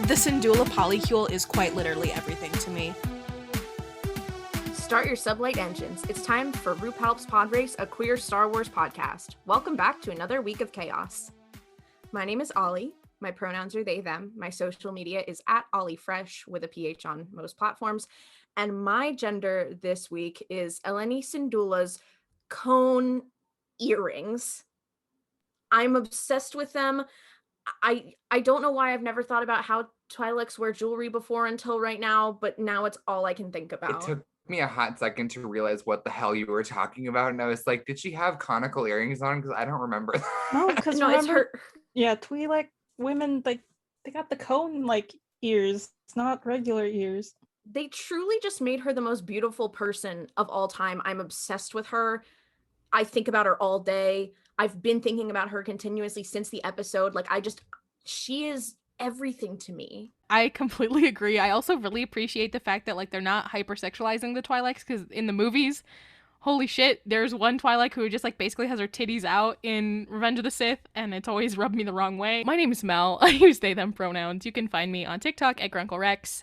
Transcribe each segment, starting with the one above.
The Syndulla Polycule is quite literally everything to me. Start your sublight engines. It's time for RuPaul's Pod Race, a queer Star Wars podcast. Welcome back to another week of chaos. My name is Ollie. My pronouns are they, them. My social media is at OllieFresh with a PH on most platforms. And my gender this week is Eleni Syndulla's cone earrings. I'm obsessed with them. I don't know why I've never thought about how Twi'leks wear jewelry before until right now, but now it's all I can think about. It took me a hot second to realize what the hell you were talking about, and I was like, did she have conical earrings on? Because I don't remember that. No, because No, it's her. Yeah, Twi'lek women, like, they got the cone like ears. It's not regular ears. They truly just made her the most beautiful person of all time. I'm obsessed with her. I think about her all day. I've been thinking about her continuously since the episode. She is everything to me. I completely agree. I also really appreciate the fact that they're not hypersexualizing the Twi'leks, because in the movies, holy shit, there's one Twi'lek who just basically has her titties out in Revenge of the Sith, and it's always rubbed me the wrong way. My name is Mel. I use they them pronouns. You can find me on TikTok at GrunkleRex.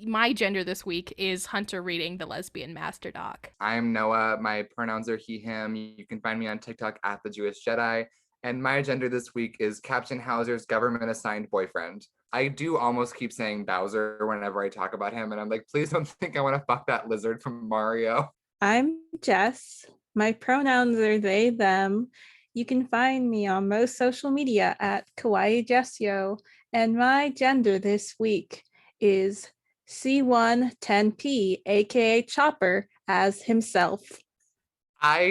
My gender this week is Hunter reading the Lesbian Master Doc. I'm Noah. My pronouns are he, him. You can find me on TikTok at the Jewish Jedi. And my gender this week is Captain Howzer's government-assigned boyfriend. I do almost keep saying Bowser whenever I talk about him, and I'm like, please don't think I want to fuck that lizard from Mario. I'm Jess. My pronouns are they, them. You can find me on most social media at Kawaii Jessio. And my gender this week is C110P, aka Chopper, as himself.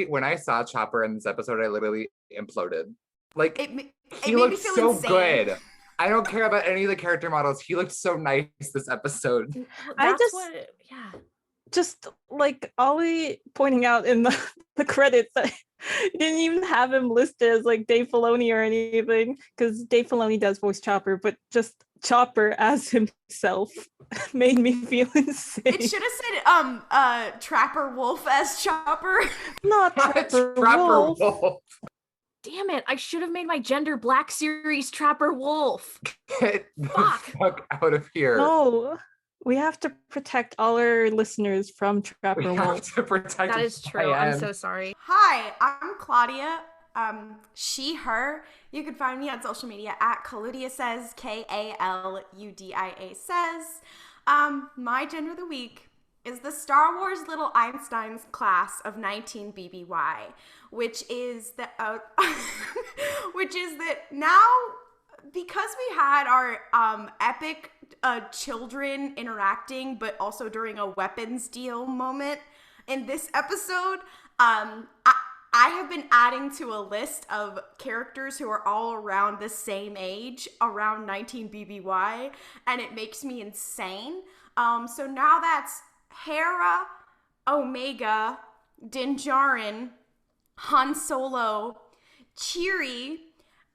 When I saw Chopper in this episode, I literally imploded. He made looked me feel so insane. good. I don't care about any of the character models. He looked so nice this episode. Just like Ollie pointing out in the credits that you didn't even have him listed as Dave Filoni or anything, because Dave Filoni does voice Chopper, but just Chopper as himself made me feel insane. It should have said Trapper Wolf as Chopper. Not Trapper Wolf. Damn it, I should have made my gender Black Series Trapper Wolf. Get the fuck out of here. No, we have to protect all our listeners from Trapper Wolf. That is true. I'm so sorry. Hi, I'm Klaudia. She, her. You can find me on social media at Klaudia says, K-A-L-U-D-I-A says. My gender of the week is the Star Wars Little Einstein's class of 19 BBY, which is that now, because we had our epic children interacting, but also during a weapons deal moment in this episode, I have been adding to a list of characters who are all around the same age, around 19 BBY, and it makes me insane. So now that's Hera, Omega, Din Djarin, Han Solo, Cheery,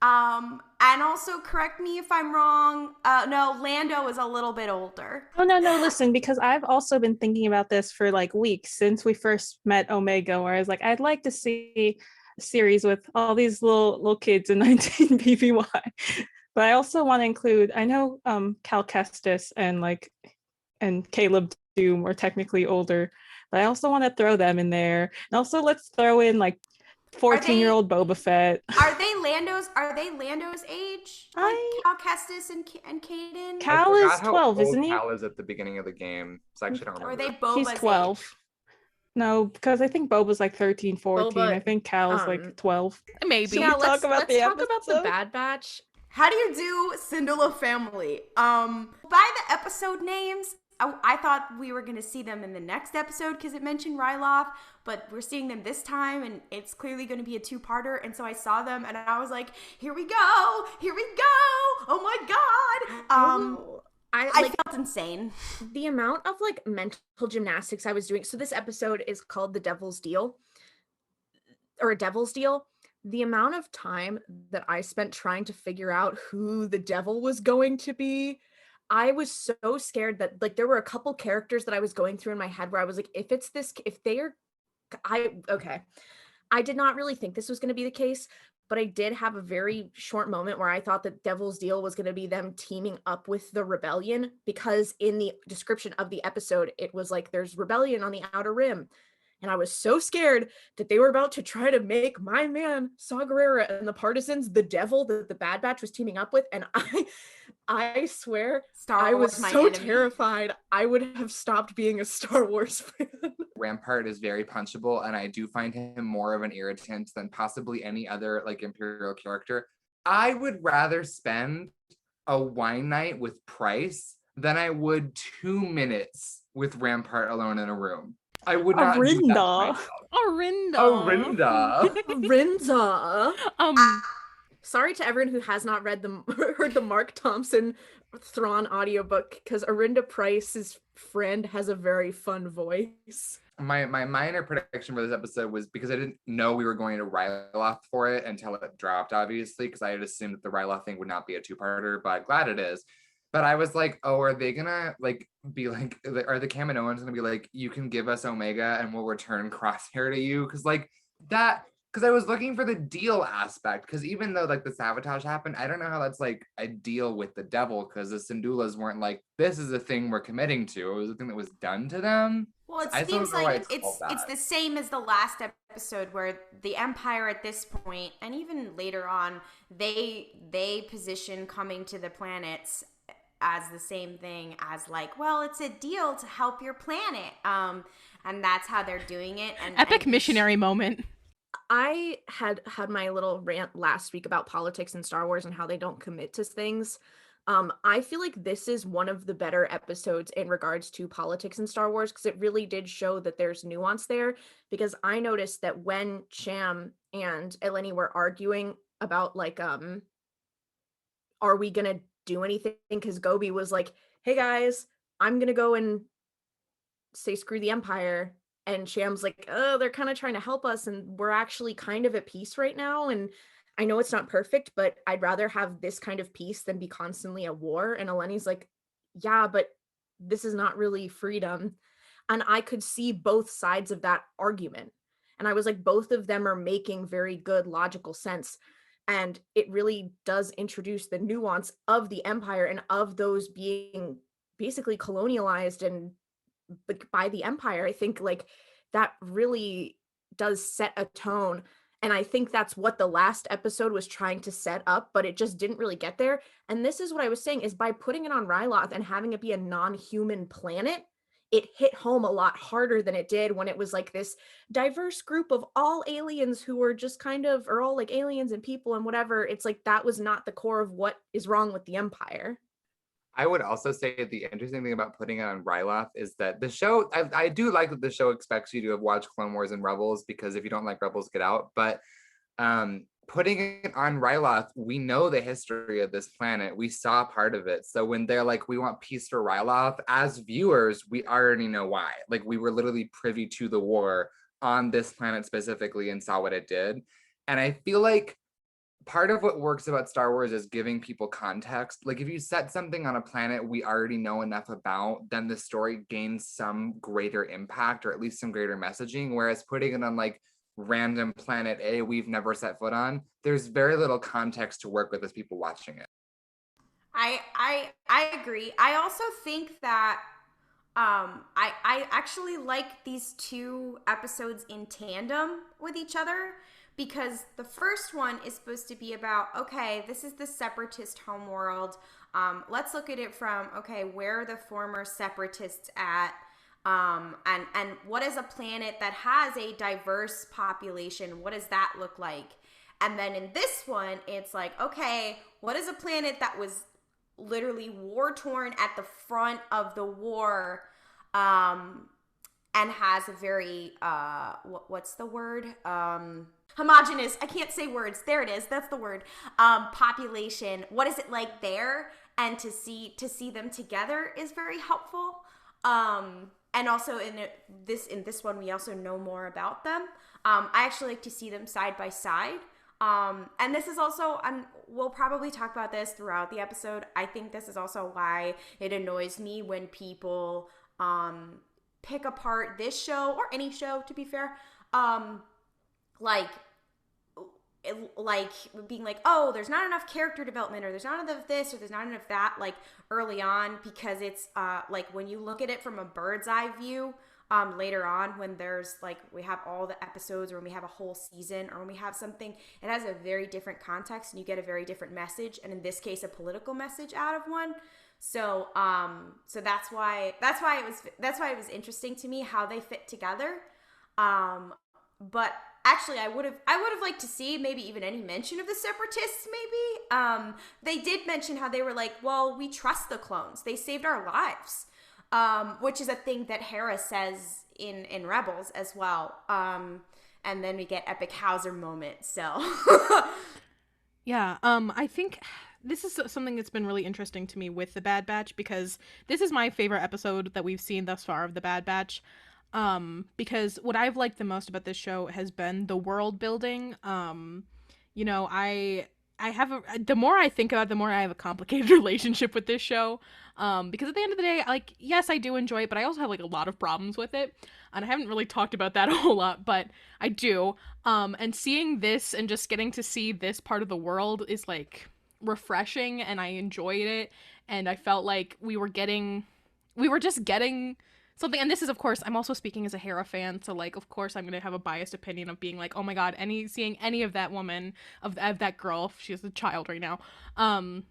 and also correct me if I'm wrong. No, Lando is a little bit older. Oh, no, listen, because I've also been thinking about this for weeks since we first met Omega, where I was I'd like to see a series with all these little kids in 19 BBY. But I also want to include, I know Cal Kestis and Caleb Doom are technically older, but I also want to throw them in there. And also let's throw in 14-year-old Boba Fett. Are they Lando's age? Cal Kestis and Kaden? Cal is 12, isn't he? Cal is at the beginning of the game, so I actually don't remember. Or are they Boba's He's 12. age? No, because I think Boba's 13, 14. Boba, I think Cal's 12. Maybe. Yeah, let's talk about the Bad Batch. How do you do Syndulla family? By the episode names, I thought we were going to see them in the next episode because it mentioned Ryloth, but we're seeing them this time, and it's clearly going to be a two-parter, and so I saw them, and I was like, here we go! Oh my god! I felt insane. The amount of mental gymnastics I was doing. So this episode is called The Devil's Deal, or A Devil's Deal. The amount of time that I spent trying to figure out who the devil was going to be, I was so scared that there were a couple characters that I was going through in my head where I was I did not really think this was going to be the case, but I did have a very short moment where I thought that Devil's Deal was going to be them teaming up with the rebellion, because in the description of the episode, it was like there's rebellion on the Outer Rim. And I was so scared that they were about to try to make my man Saw Gerrera and the Partisans the devil that the Bad Batch was teaming up with. And I swear, I was so terrified I would have stopped being a Star Wars fan. Rampart is very punchable, and I do find him more of an irritant than possibly any other like Imperial character. I would rather spend a wine night with Price than I would 2 minutes with Rampart alone in a room. I would not do that to myself. Arihndaaaaah. Sorry to everyone who has not heard the Mark Thompson Thrawn audiobook, because Arinda Price's friend has a very fun voice. My minor prediction for this episode was, because I didn't know we were going to Ryloth for it until it dropped, obviously, because I had assumed that the Ryloth thing would not be a two-parter, but glad it is. But I was like, oh, are they gonna like be like, are the Kaminoans gonna be like, you can give us Omega and we'll return Crosshair to you? Because like that, because I was looking for the deal aspect, because even though like the sabotage happened, I don't know how that's like a deal with the devil, because the Syndullas weren't like, this is a thing we're committing to. It was a thing that was done to them. Well, it seems like it's the same as the last episode, where the Empire at this point, and even later on, they position coming to the planets as the same thing as like, well, it's a deal to help your planet, and that's how they're doing it. And epic missionary moment. I had my little rant last week about politics in Star Wars and how they don't commit to things. I feel like this is one of the better episodes in regards to politics in Star Wars, because it really did show that there's nuance there. Because I noticed that when Cham and Eleni were arguing about like, are we gonna do anything, because Gobi was like, hey guys, I'm gonna go and say screw the Empire, and Sham's like, oh, they're kind of trying to help us and we're actually kind of at peace right now, and I know it's not perfect, but I'd rather have this kind of peace than be constantly at war. And Eleni's like, yeah, but this is not really freedom. And I could see both sides of that argument, and I was like, both of them are making very good logical sense. And it really does introduce the nuance of the Empire and of those being basically colonialized and by the Empire. I think like that really does set a tone. And I think that's what the last episode was trying to set up, but it just didn't really get there. And this is what I was saying, is by putting it on Ryloth and having it be a non-human planet, it hit home a lot harder than it did when it was like this diverse group of all aliens who were just kind of, or all like aliens and people and whatever. It's like, that was not the core of what is wrong with the Empire. I would also say the interesting thing about putting it on Ryloth is that the show, I do like that the show expects you to have watched Clone Wars and Rebels, because if you don't like Rebels, get out. But putting it on Ryloth, we know the history of this planet. We saw part of it. So when they're like, we want peace for Ryloth, as viewers, we already know why. Like, we were literally privy to the war on this planet specifically and saw what it did. And I feel like part of what works about Star Wars is giving people context. Like, if you set something on a planet we already know enough about, then the story gains some greater impact, or at least some greater messaging. Whereas putting it on like random planet A we've never set foot on, there's very little context to work with as people watching it. I agree. I also think that I actually like these two episodes in tandem with each other, because the first one is supposed to be about, okay, this is the separatist homeworld. Let's look at it from, okay, where are the former separatists at? And what is a planet that has a diverse population? What does that look like? And then in this one, it's like, okay, what is a planet that was literally war-torn at the front of the war, and has a very, what's the word? Homogenous, I can't say words, there it is, that's the word, population. What is it like there? And to see them together is very helpful. And also in this one, we also know more about them. I actually like to see them side by side. And this is also, we'll probably talk about this throughout the episode. I think this is also why it annoys me when people pick apart this show, or any show, to be fair. Like, like being like, oh, there's not enough character development, or there's not enough this, or there's not enough that, like early on, because it's like when you look at it from a bird's eye view, later on, when there's like, we have all the episodes, or when we have a whole season, or when we have something, it has a very different context, and you get a very different message, and in this case, a political message out of one. So so that's why it was interesting to me how they fit together. But actually, I would have liked to see maybe even any mention of the separatists. Maybe they did mention how they were like, well, we trust the clones, they saved our lives, which is a thing that Hera says in Rebels as well. And then we get epic Howzer moment. So yeah, I think this is something that's been really interesting to me with the Bad Batch, because this is my favorite episode that we've seen thus far of the Bad Batch. Because what I've liked the most about this show has been the world building. You know, I have the more I think about it, the more I have a complicated relationship with this show. Because at the end of the day, like, yes, I do enjoy it, but I also have like a lot of problems with it. And I haven't really talked about that a whole lot, but I do. And seeing this and just getting to see this part of the world is like refreshing, and I enjoyed it. And I felt like we were just getting something. And this is, of course, I'm also speaking as a Hera fan, so like, of course, I'm gonna have a biased opinion of being like, oh my god, seeing any of that woman, of that girl, she's a child right now,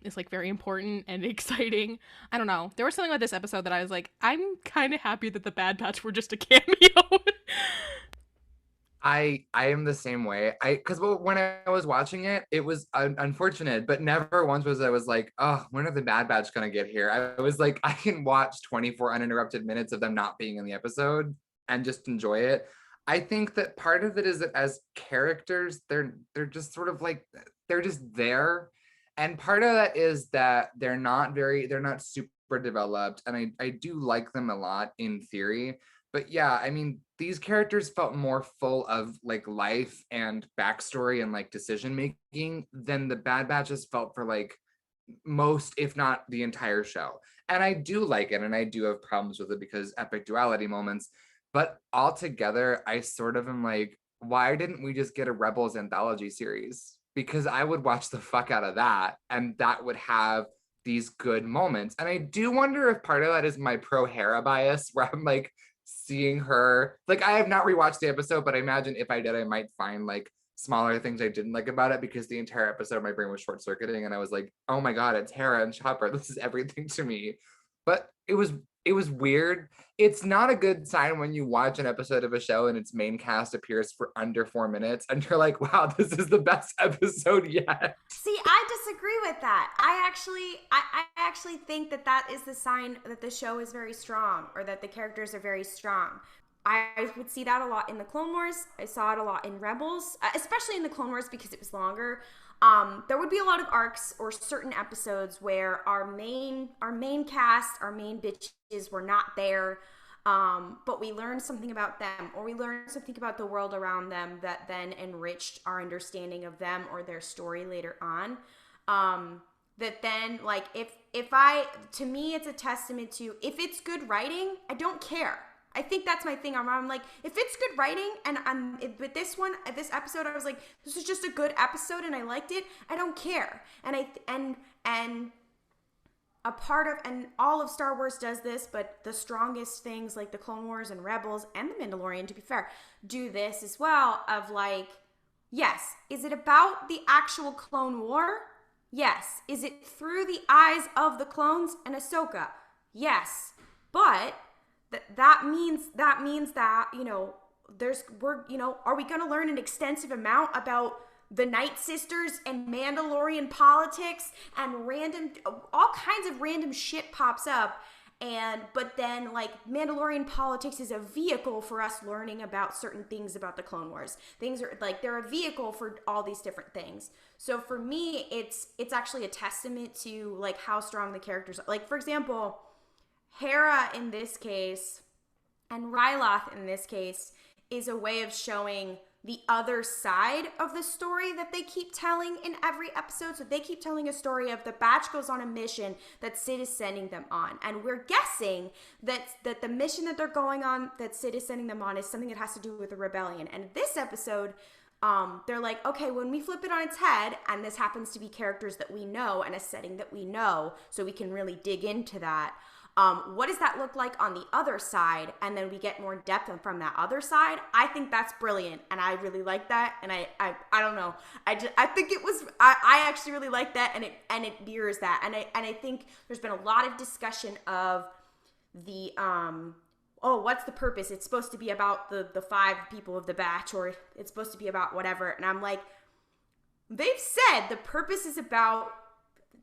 is like very important and exciting. I don't know, there was something about this episode that I was like, I'm kind of happy that the Bad Batch were just a cameo. I am the same way. Because when I was watching it, it was unfortunate, but never once was I was like, oh, when are the Bad Batch gonna get here? I was like, I can watch 24 uninterrupted minutes of them not being in the episode and just enjoy it. I think that part of it is that as characters, they're just sort of like, they're just there. And part of that is that they're not super developed. And I do like them a lot in theory. But yeah, I mean, these characters felt more full of like life and backstory and like decision making than the Bad Batches felt for like most, if not the entire show. And I do like it, and I do have problems with it because epic duality moments. But altogether, I sort of am like, why didn't we just get a Rebels anthology series? Because I would watch the fuck out of that, and that would have these good moments. And I do wonder if part of that is my pro Hera bias, where I'm like, seeing her, like, I have not rewatched the episode, but I imagine if I did, I might find like smaller things I didn't like about it, because the entire episode my brain was short-circuiting and I was like, oh my god, it's Hera and Chopper, this is everything to me. But it was weird. It's not a good sign when you watch an episode of a show and its main cast appears for under 4 minutes and you're like, wow, this is the best episode yet. See, I disagree with that. I actually think that is the sign that the show is very strong, or that the characters are very strong. I would see that a lot in the Clone Wars. I saw it a lot in Rebels, especially in the Clone Wars because it was longer. There would be a lot of arcs or certain episodes where our main cast, our main bitches were not there, but we learned something about them, or we learned something about the world around them that then enriched our understanding of them or their story later on. That then, like, to me, it's a testament to, if it's good writing, I don't care. I think that's my thing. I'm like, if it's good writing, and with this episode, I was like, this is just a good episode and I liked it, I don't care. And a part of, and all of Star Wars does this, but the strongest things like the Clone Wars and Rebels and the Mandalorian, to be fair, do this as well, of like, yes, is it about the actual Clone War? Yes. Is it through the eyes of the clones and Ahsoka? Yes. But that means that, you know, are we going to learn an extensive amount about the Night Sisters and Mandalorian politics, and all kinds of random shit pops up, but then, like, Mandalorian politics is a vehicle for us learning about certain things about the Clone Wars. Things are like, they're a vehicle for all these different things. So for me, it's actually a testament to like how strong the characters are. Like, for example, Hera in this case and Ryloth in this case is a way of showing the other side of the story that they keep telling in every episode. So they keep telling a story of the Batch goes on a mission that Sid is sending them on. And we're guessing that the mission that they're going on, that Sid is sending them on, is something that has to do with the rebellion. And this episode, they're like, okay, when we flip it on its head, and this happens to be characters that we know and a setting that we know, so we can really dig into that. What does that look like on the other side? And then we get more depth from that other side. I think that's brilliant, and I really like that. And I don't know. I think it was. I actually really like that, and it mirrors that. And I think there's been a lot of discussion of the what's the purpose? It's supposed to be about the 5 people of the batch, or it's supposed to be about whatever. And I'm like, they've said the purpose is about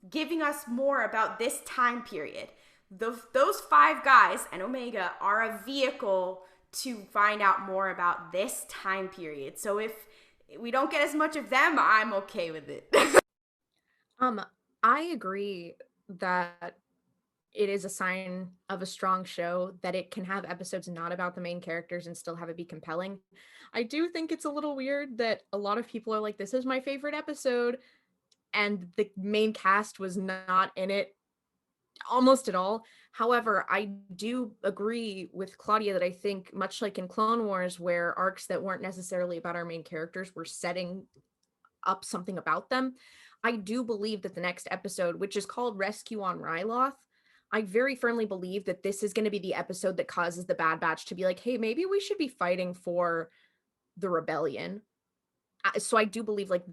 giving us more about this time period. Those 5 guys and Omega are a vehicle to find out more about this time period. So if we don't get as much of them, I'm okay with it. I agree that it is a sign of a strong show that it can have episodes not about the main characters and still have it be compelling. I do think it's a little weird that a lot of people are like, this is my favorite episode, and the main cast was not in it almost at all. However, I do agree with Klaudia that I think, much like in Clone Wars, where arcs that weren't necessarily about our main characters were setting up something about them, I do believe that the next episode, which is called Rescue on Ryloth, I very firmly believe that this is going to be the episode that causes the Bad Batch to be like, hey, maybe we should be fighting for the rebellion. So I do believe, like,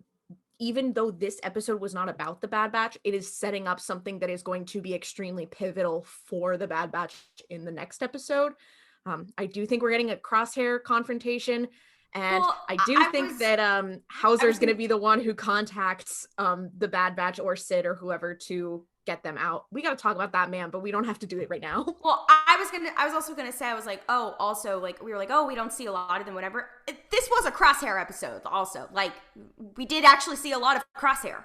even though this episode was not about the Bad Batch, it is setting up something that is going to be extremely pivotal for the Bad Batch in the next episode. I do think we're getting a Crosshair confrontation, and I think that Howzer's going to be the one who contacts the Bad Batch or Sid or whoever to get them out. We got to talk about that, man, but we don't have to do it right now. Well, I was also gonna say, I was like, oh, also, like, we were like, oh, we don't see a lot of them, whatever. This was a Crosshair episode also. Like, we did actually see a lot of Crosshair.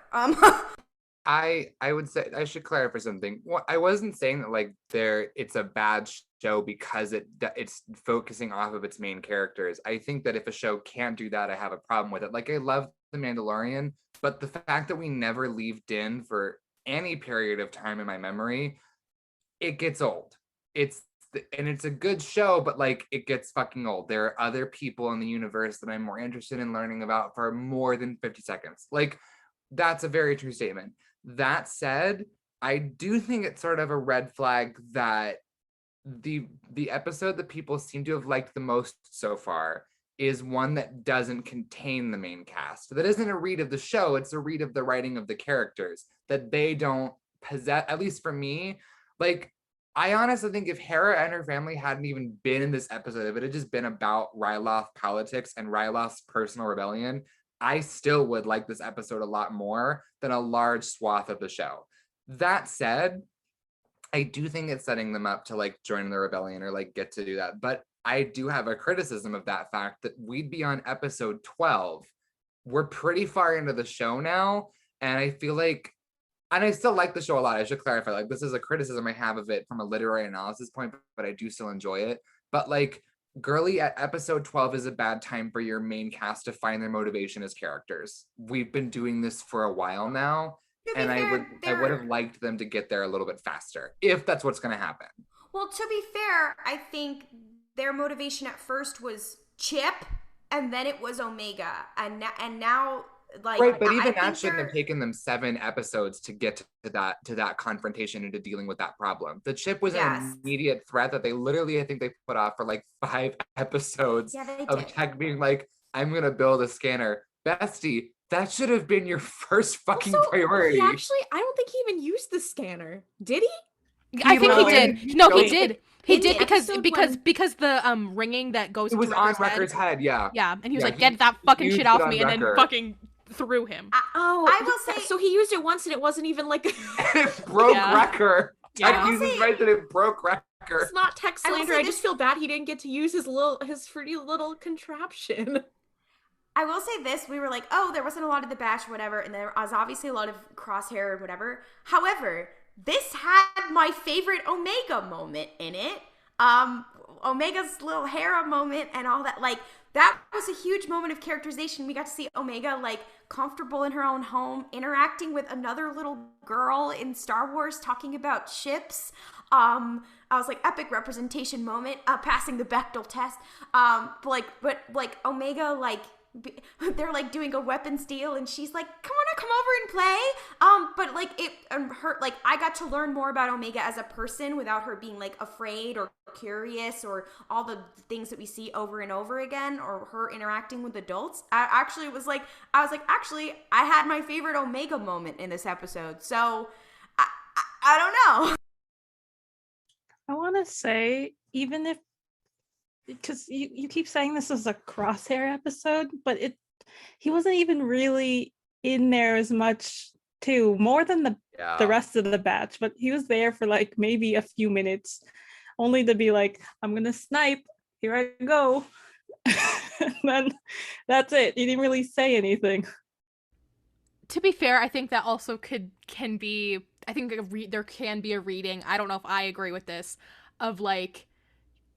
I would say, I should clarify something. Well, I wasn't saying that like it's a bad show because it's focusing off of its main characters. I think that if a show can't do that, I have a problem with it. Like, I love The Mandalorian, but the fact that we never leave Din for any period of time in my memory, it gets old. It's a good show, but like, it gets fucking old. There are other people in the universe that I'm more interested in learning about for more than 50 seconds. Like, that's a very true statement. That said, I do think it's sort of a red flag that the episode that people seem to have liked the most so far is one that doesn't contain the main cast. That isn't a read of the show, it's a read of the writing of the characters, that they don't possess, at least for me. Like, I honestly think if Hera and her family hadn't even been in this episode, if it had just been about Ryloth politics and Ryloth's personal rebellion, I still would like this episode a lot more than a large swath of the show. That said, I do think it's setting them up to like join the rebellion or like get to do that. But I do have a criticism of that fact that we'd be on episode 12. We're pretty far into the show now. And I feel like, and I still like the show a lot. I should clarify, like, this is a criticism I have of it from a literary analysis point, but I do still enjoy it. But like, girly, at episode 12 is a bad time for your main cast to find their motivation as characters. We've been doing this for a while now. And I would have liked them to get there a little bit faster, if that's what's going to happen. Well, to be fair, I think their motivation at first was Chip, and then it was Omega, and now like, right, but even that shouldn't have taken them 7 episodes to get to that confrontation and to dealing with that problem. The Chip was an immediate threat that they literally, I think they put off for like 5 episodes of Tech being like, I'm gonna build a scanner. Bestie, that should have been your first fucking priority. I don't think he even used the scanner. Did he? I think he did. No, he did. He did because the ringing that goes. It was on Wrecker's head. Yeah. Yeah, and he was like, "Get that fucking shit off me," and then fucking threw him. I will say. So he used it once, and it wasn't even like. It broke Wrecker. Tech uses right that it broke Wrecker. It's not tech slander. I just feel bad he didn't get to use his pretty little contraption. I will say this, we were like, oh, there wasn't a lot of the batch or whatever, and there was obviously a lot of Crosshair or whatever. However, this had my favorite Omega moment in it. Omega's little Hera moment and all that. Like, that was a huge moment of characterization. We got to see Omega, like, comfortable in her own home, interacting with another little girl in Star Wars, talking about ships. I was like, epic representation moment, passing the Bechdel test. But Omega, like, they're like doing a weapons deal, and she's like, "Come on, come over and play." But like her, like I got to learn more about Omega as a person without her being like afraid or curious or all the things that we see over and over again, or her interacting with adults. I was like, actually, I had my favorite Omega moment in this episode. So I don't know. I want to say, even if, because you keep saying this is a Crosshair episode, but he wasn't even really in there as much too, more than the rest of the batch, but he was there for like maybe a few minutes, only to be like, I'm gonna snipe, here I go. And then that's it. He didn't really say anything. To be fair, I think that also can be, I think there can be a reading, I don't know if I agree with this, of like,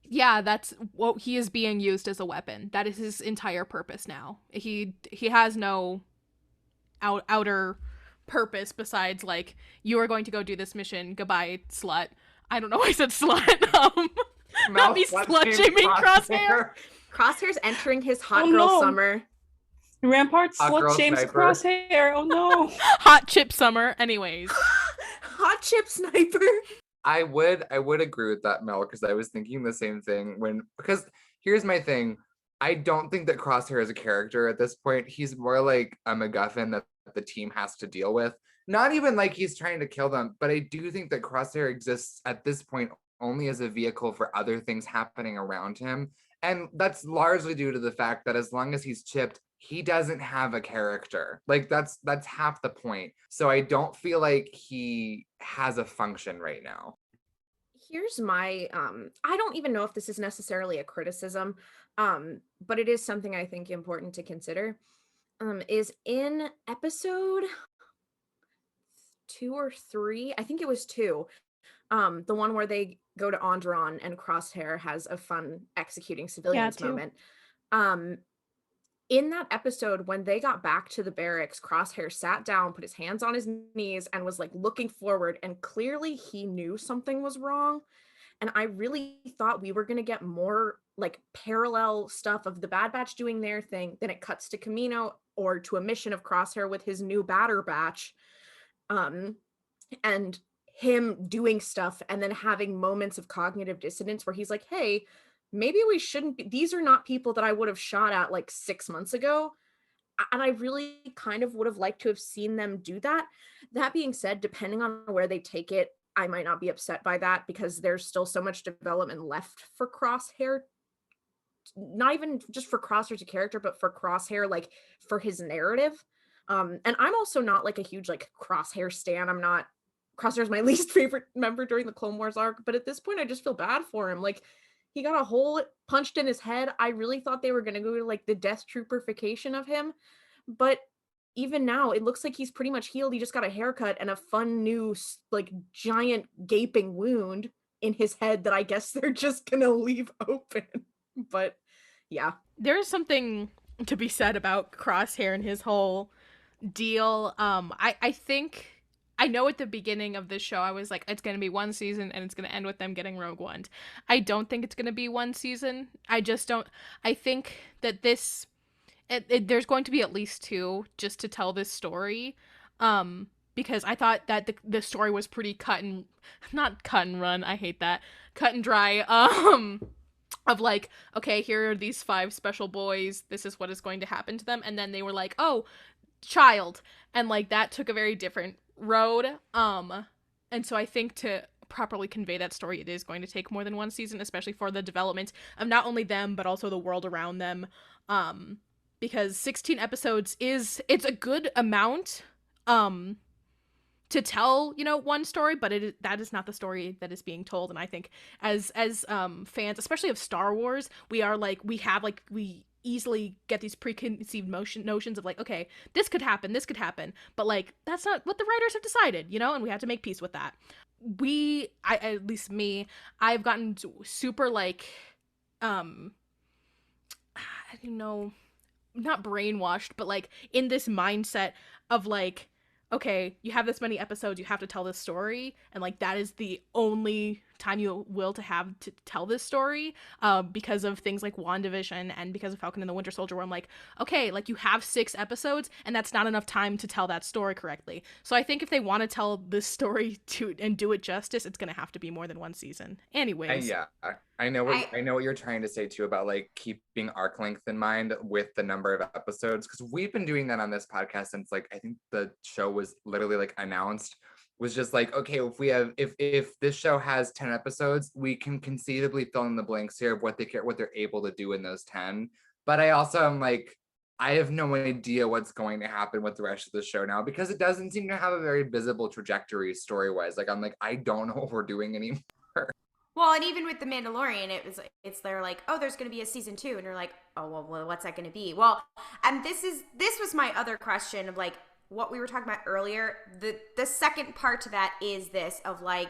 yeah, that's what he is being used as a weapon. That is his entire purpose now. He has no outer purpose besides like, you are going to go do this mission, goodbye, slut. I don't know why I said slut. Not me slut-shaming Crosshair. Crosshair's entering his hot girl summer. Rampart slut shames Crosshair. Oh no. Hot chip summer. Anyways. Hot chip sniper. I would agree with that, Mel, because I was thinking the same thing because here's my thing. I don't think that Crosshair is a character at this point. He's more like a MacGuffin that the team has to deal with. Not even like he's trying to kill them, but I do think that Crosshair exists at this point only as a vehicle for other things happening around him. And that's largely due to the fact that as long as he's chipped, he doesn't have a character. Like that's half the point. So I don't feel like he has a function right now. Here's my I don't even know if this is necessarily a criticism, but it is something I think important to consider. Is in episode 2 or 3, I think it was 2, the one where they go to Onderon and Crosshair has a fun executing civilians moment. In that episode, when they got back to the barracks, Crosshair sat down, put his hands on his knees, and was like looking forward, and clearly he knew something was wrong. And I really thought we were going to get more like parallel stuff of the Bad Batch doing their thing. Then it cuts to Kamino or to a mission of Crosshair with his new batter batch. And him doing stuff and then having moments of cognitive dissonance where he's like, hey, maybe we shouldn't be, these are not people that I would have shot at like 6 months ago. And I really kind of would have liked to have seen them do that. That being said, depending on where they take it, I might not be upset by that because there's still so much development left for Crosshair. Not even just for Crosshair's character, but for Crosshair, like for his narrative. And I'm also not like a huge like Crosshair stan. Crosshair's my least favorite member during the Clone Wars arc, but at this point I just feel bad for him. Like he got a hole punched in his head. I really thought they were going to go to like the Death Trooperification of him, but even now it looks like he's pretty much healed. He just got a haircut and a fun new like giant gaping wound in his head that I guess they're just going to leave open. But yeah, there's something to be said about Crosshair and his whole deal. I think I know at the beginning of this show, I was like, it's going to be one season and it's going to end with them getting Rogue One. I don't think it's going to be one season. I just don't. I think that there's going to be at least 2 just to tell this story. Because I thought that the story was pretty not cut and run. I hate that. Cut and dry. Of like, okay, here are these 5 special boys. This is what is going to happen to them. And then they were like, oh, child. And like that took a very different road. And so I think to properly convey that story, it is going to take more than 1 season, especially for the development of not only them, but also the world around them. Because 16 episodes it's a good amount, to tell, one story, but that is not the story that is being told. And I think as fans, especially of Star Wars, we easily get these preconceived notions of like, okay, this could happen, but like that's not what the writers have decided, and we have to make peace with that. At least me, I've gotten super like I don't know, not brainwashed, but like in this mindset of like, okay, you have this many episodes, you have to tell this story, and like that is the only time you will to have to tell this story, because of things like WandaVision and because of Falcon and the Winter Soldier, where I'm like, okay, like you have 6 episodes and that's not enough time to tell that story correctly. So I think if they want to tell this story to and do it justice, it's gonna have to be more than one season. Anyways. Yeah, I know I what you're trying to say too about like keeping arc length in mind with the number of episodes, because we've been doing that on this podcast since like I think the show was literally like announced, was just like, okay, if we have if this show has 10 episodes, we can conceivably fill in the blanks here of what they're able to do in those 10. But I also am like, I have no idea what's going to happen with the rest of the show now, because it doesn't seem to have a very visible trajectory story-wise. Like I'm like, I don't know what we're doing anymore. Well, and even with The Mandalorian, they're like, oh, there's going to be a season 2, and you're like, oh, well, what's that going to be? Well, and this was my other question of like what we were talking about earlier. The second part to that is this of like,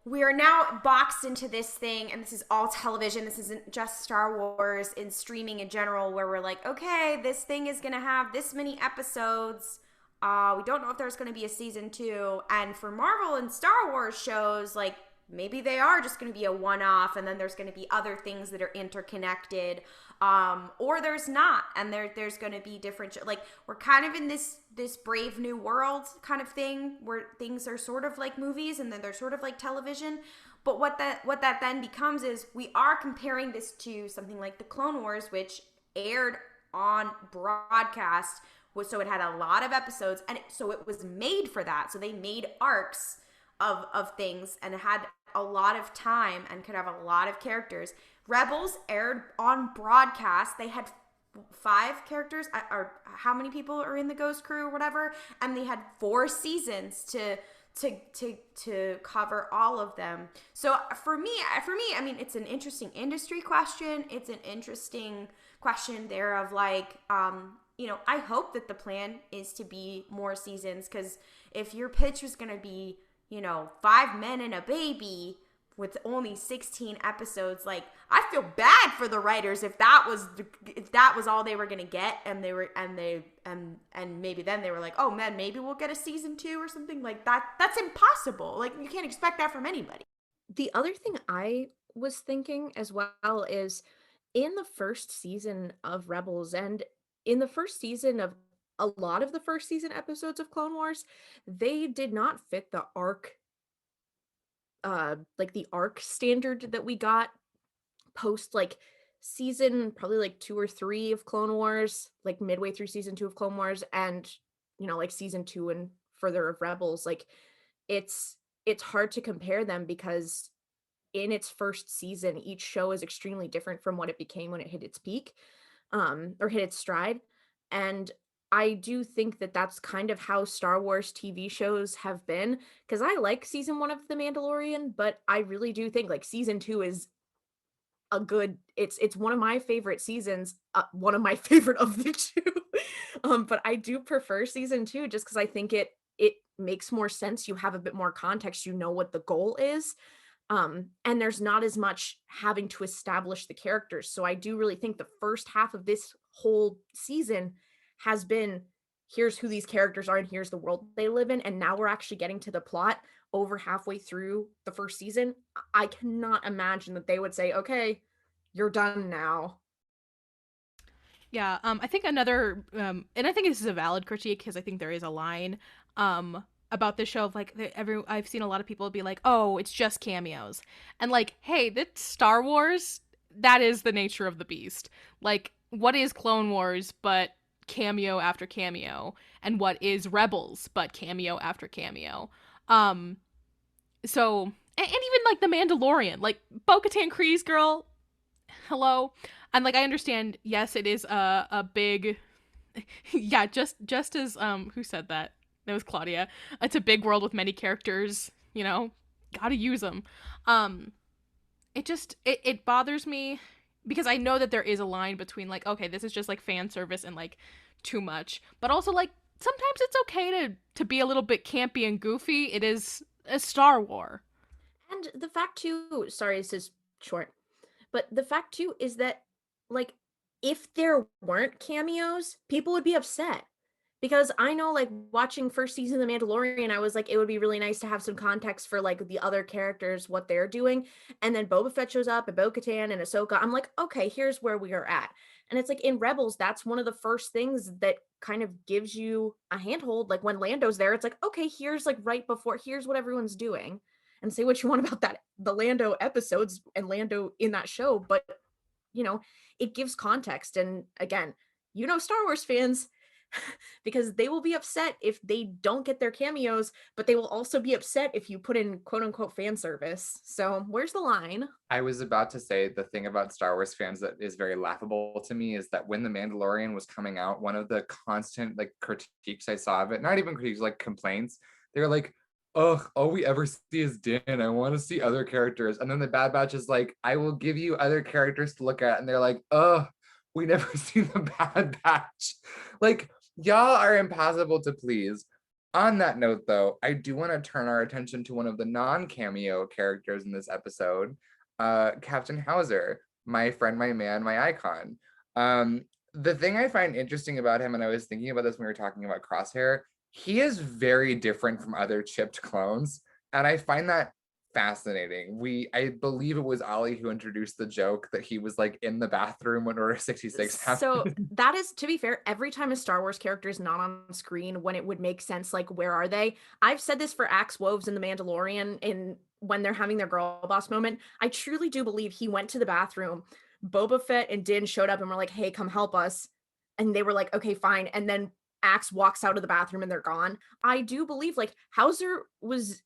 we are now boxed into this thing, and this is all television. This isn't just Star Wars and streaming in general, where we're like, okay, this thing is going to have this many episodes. We don't know if there's going to be a season 2. And for Marvel and Star Wars shows, like, maybe they are just going to be a one-off, and then there's going to be other things that are interconnected, or there's not, and there's going to be different like we're kind of in this Brave New World kind of thing where things are sort of like movies and then they're sort of like television. But what that then becomes is we are comparing this to something like the Clone Wars, which aired on broadcast, so it had a lot of episodes, and so it was made for that. So they made arcs of things and had a lot of time and could have a lot of characters. Rebels aired on broadcast. They had 5 characters, or how many people are in the Ghost Crew or whatever, and they had 4 seasons to cover all of them. So for me, I mean, it's an interesting industry question. It's an interesting question there of like, I hope that the plan is to be more seasons, because if your pitch was going to be 5 men and a baby with only 16 episodes, like I feel bad for the writers if that was all they were gonna get, and maybe then they were like, oh man, maybe we'll get a season 2 or something like that. That's impossible. Like you can't expect that from anybody. The other thing I was thinking as well is in the first season of Rebels and in the first season of a lot of the first season episodes of Clone Wars, they did not fit the arc, like the arc standard that we got post like season probably like 2 or 3 of Clone Wars, like midway through season 2 of Clone Wars, and like season 2 and further of Rebels. Like it's hard to compare them because in its first season, each show is extremely different from what it became when it hit its peak, or hit its stride. And I do think that that's kind of how Star Wars TV shows have been, because I like season 1 of The Mandalorian, but I really do think like season 2 is a good, it's one of my favorite seasons, one of my favorite of the 2. But I do prefer season 2 just because I think it makes more sense. You have a bit more context, you know what the goal is. And there's not as much having to establish the characters. So I do really think the first half of this whole season has been, here's who these characters are and here's the world they live in, and now we're actually getting to the plot over halfway through the first season. I cannot imagine that they would say, okay, you're done now. Yeah, I think another, and I think this is a valid critique because I think there is a line, about this show of like I've seen a lot of people be like, oh, it's just cameos, and like, hey, that's Star Wars. That is the nature of the beast. Like, what is Clone Wars but cameo after cameo, and what is Rebels but cameo after cameo? So, and even like The Mandalorian, like Bo-Katan Kryze, girl, hello. And like I understand, yes, it is a big yeah, just as who said that? That was Klaudia. It's a big world with many characters, gotta use them. It bothers me because I know that there is a line between like, okay, this is just like fan service and like too much, but also like sometimes it's okay to be a little bit campy and goofy. It is a Star Wars. And the fact too, sorry, this is short, but the fact too is that like if there weren't cameos, people would be upset. Because I know, like, watching first season of The Mandalorian, I was like, it would be really nice to have some context for, like, the other characters, what they're doing. And then Boba Fett shows up, and Bo-Katan and Ahsoka. I'm like, okay, here's where we are at. And it's like in Rebels, that's one of the first things that kind of gives you a handhold. Like when Lando's there, it's like, okay, here's like right before, here's what everyone's doing. And say what you want about that, the Lando episodes and Lando in that show, but you know, it gives context. And again, Star Wars fans, because they will be upset if they don't get their cameos, but they will also be upset if you put in quote unquote fan service. So where's the line? I was about to say the thing about Star Wars fans that is very laughable to me is that when The Mandalorian was coming out, one of the constant like critiques I saw of it, not even critiques, like complaints, they were like, ugh, all we ever see is Din. I want to see other characters. And then the Bad Batch is like, I will give you other characters to look at. And they're like, ugh, we never see the Bad Batch. Like, y'all are impossible to please. On that note, though, I do want to turn our attention to one of the non-cameo characters in this episode, Captain Howzer, my friend, my man, my icon. The thing I find interesting about him, and I was thinking about this when we were talking about Crosshair, he is very different from other chipped clones, and I find that fascinating. I believe it was Ollie who introduced the joke that he was like in the bathroom when Order 66 happened. So that is, to be fair, every time a Star Wars character is not on screen when it would make sense, like where are they? I've said this for Axe Woves in The Mandalorian when they're having their girl boss moment. I truly do believe he went to the bathroom. Boba Fett and Din showed up and were like, hey, come help us. And they were like, okay, fine. And then Axe walks out of the bathroom and they're gone. I do believe like Howzer was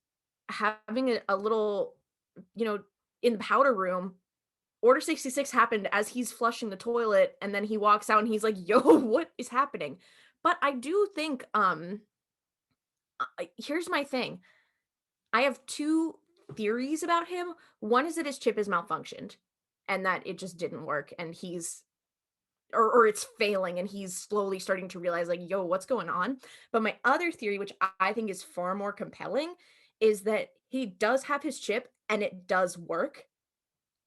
having a little, in the powder room. Order 66 happened as he's flushing the toilet, and then he walks out and he's like, yo, what is happening? But I do think, here's my thing. I have two theories about him. One is that his chip is malfunctioned and that it just didn't work, and he's or it's failing and he's slowly starting to realize like, yo, what's going on? But my other theory, which I think is far more compelling, is that he does have his chip and it does work.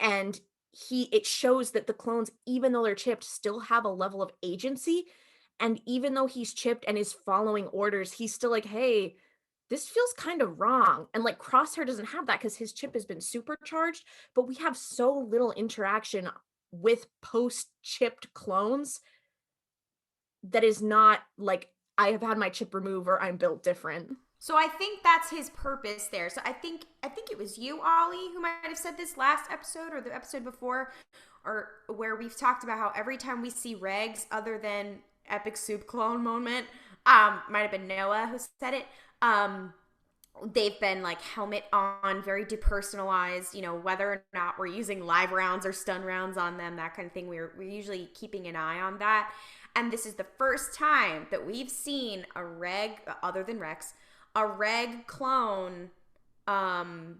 And it shows that the clones, even though they're chipped, still have a level of agency. And even though he's chipped and is following orders, he's still like, hey, this feels kind of wrong. And like Crosshair doesn't have that because his chip has been supercharged, but we have so little interaction with post-chipped clones that is not like I have had my chip removed or I'm built different. So I think that's his purpose there. So I think it was you, Ollie, who might have said this last episode or the episode before, or where we've talked about how every time we see regs other than epic soup clone moment, might have been Noah who said it, they've been like helmet on, very depersonalized, whether or not we're using live rounds or stun rounds on them, that kind of thing. We're usually keeping an eye on that. And this is the first time that we've seen a reg, other than Rex, a reg clone, helmet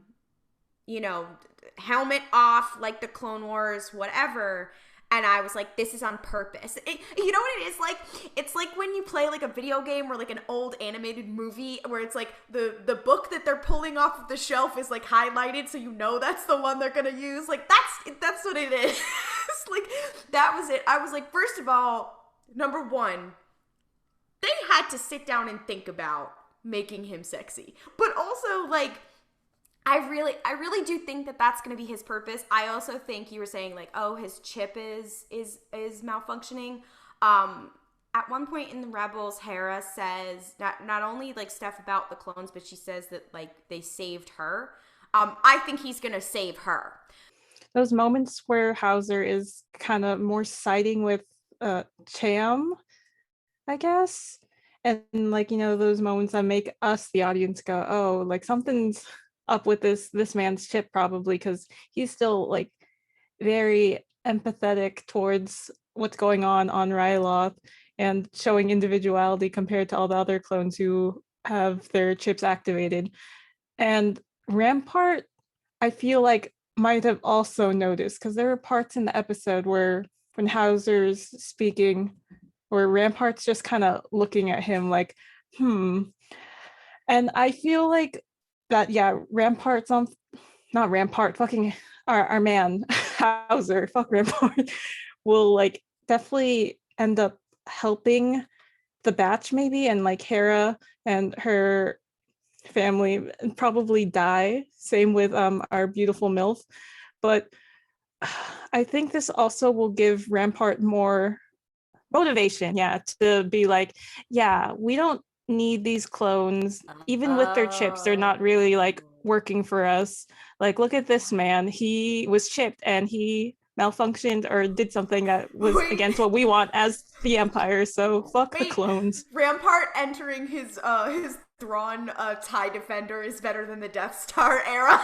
off, like the Clone Wars, whatever. And I was like, this is on purpose. You know what it is like? It's like when you play like a video game or like an old animated movie where it's like the book that they're pulling off of the shelf is like highlighted, so that's the one they're gonna use. Like that's what it is. Like that was it. I was like, first of all, number one, they had to sit down and think about making him sexy. But also like I really do think that that's going to be his purpose. I also think you were saying like, oh, his chip is malfunctioning. At one point in the Rebels, Hera says not only like stuff about the clones, but she says that like they saved her. I think he's going to save her. Those moments where Howzer is kind of more siding with Cham, I guess. And like, those moments that make us, the audience, go, oh, like something's up with this man's chip, probably, because he's still like very empathetic towards what's going on Ryloth and showing individuality compared to all the other clones who have their chips activated. And Rampart, I feel like might have also noticed, because there were parts in the episode where when Howzer's speaking, where Rampart's just kind of looking at him like, And I feel like that, yeah, Rampart's on, not Rampart, fucking our man, Howzer, fuck Rampart, will like definitely end up helping the batch maybe, and like Hera and her family probably die. Same with our beautiful MILF. But I think this also will give Rampart more motivation, to be like, yeah, we don't need these clones. Even with their chips, they're not really like working for us. Like, look at this man. He was chipped and he malfunctioned or did something that was against what we want as the Empire. So fuck the clones. Rampart entering his Thrawn TIE Defender is better than the Death Star era.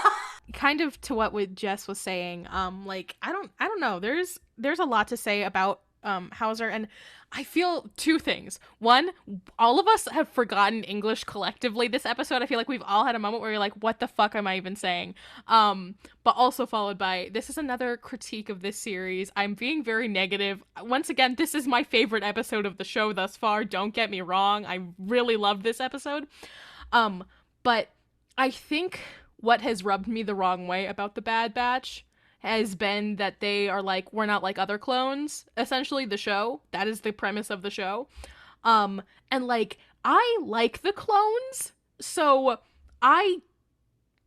Kind of to what Jess was saying, like I don't know. There's a lot to say about Howzer, and I feel two things. One, all of us have forgotten English collectively this episode. I feel like we've all had a moment where you're like, what the fuck am I even saying? But also followed by, this is another critique of this series. I'm being very negative. Once again, this is my favorite episode of the show thus far. Don't get me wrong. I really loved this episode. But I think what has rubbed me the wrong way about the Bad Batch has been that they are like, we're not like other clones, essentially, the show. That is the premise of the show. And like, I like the clones, so I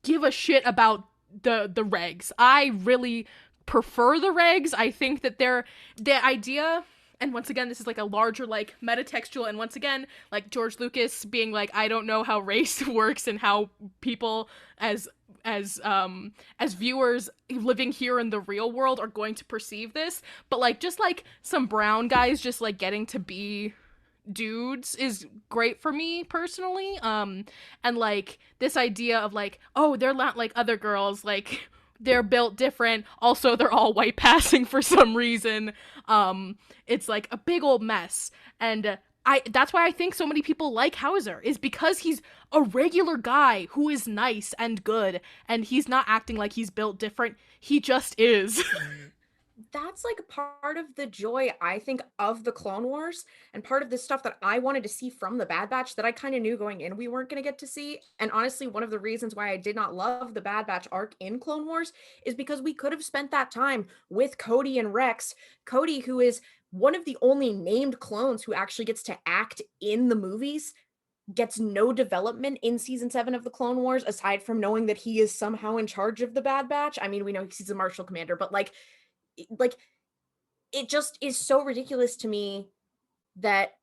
give a shit about the regs. I really prefer the regs. I think that they're the idea, and once again, this is like a larger like metatextual, and once again, like George Lucas being like, I don't know how race works and how people as viewers living here in the real world are going to perceive this, but like just like some brown guys just like getting to be dudes is great for me personally. And like this idea of like, oh, they're not like other girls, like they're built different, also they're all white passing for some reason. It's like a big old mess, and that's why I think so many people like Howzer, is because he's a regular guy who is nice and good, and he's not acting like he's built different. He just is. That's like part of the joy, I think, of the Clone Wars, and part of the stuff that I wanted to see from the Bad Batch that I kind of knew going in we weren't going to get to see. And honestly, one of the reasons why I did not love the Bad Batch arc in Clone Wars is because we could have spent that time with Cody and Rex. Cody, who is one of the only named clones who actually gets to act in the movies, gets no development in season 7 of the Clone Wars, aside from knowing that he is somehow in charge of the Bad Batch. I mean, we know he's a marshal commander, but like it just is so ridiculous to me that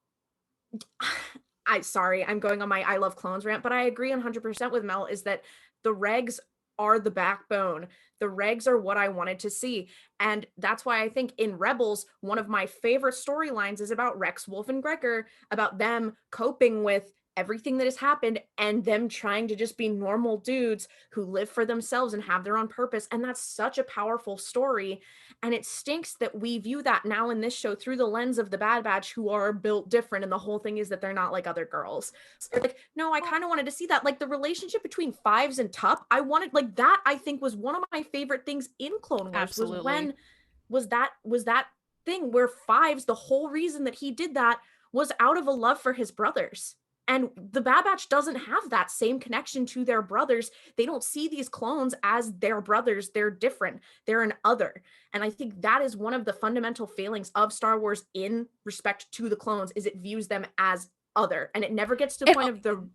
I'm going on my I love clones rant, but I agree 100% with Mel, is that the regs are the backbone. The regs are what I wanted to see. And that's why I think in Rebels, one of my favorite storylines is about Rex, Wolf, and Gregor, about them coping with everything that has happened and them trying to just be normal dudes who live for themselves and have their own purpose. And that's such a powerful story. And it stinks that we view that now in this show through the lens of the Bad Batch, who are built different. And the whole thing is that they're not like other girls. So like, no, I kind of wanted to see that. Like the relationship between Fives and Tup, I wanted like that, I think was one of my favorite things in Clone Wars. Absolutely. was that thing where Fives, the whole reason that he did that was out of a love for his brothers. And the Bad Batch doesn't have that same connection to their brothers. They don't see these clones as their brothers. They're different. They're an other. And I think that is one of the fundamental failings of Star Wars in respect to the clones, is it views them as other. And it never gets to the point of the...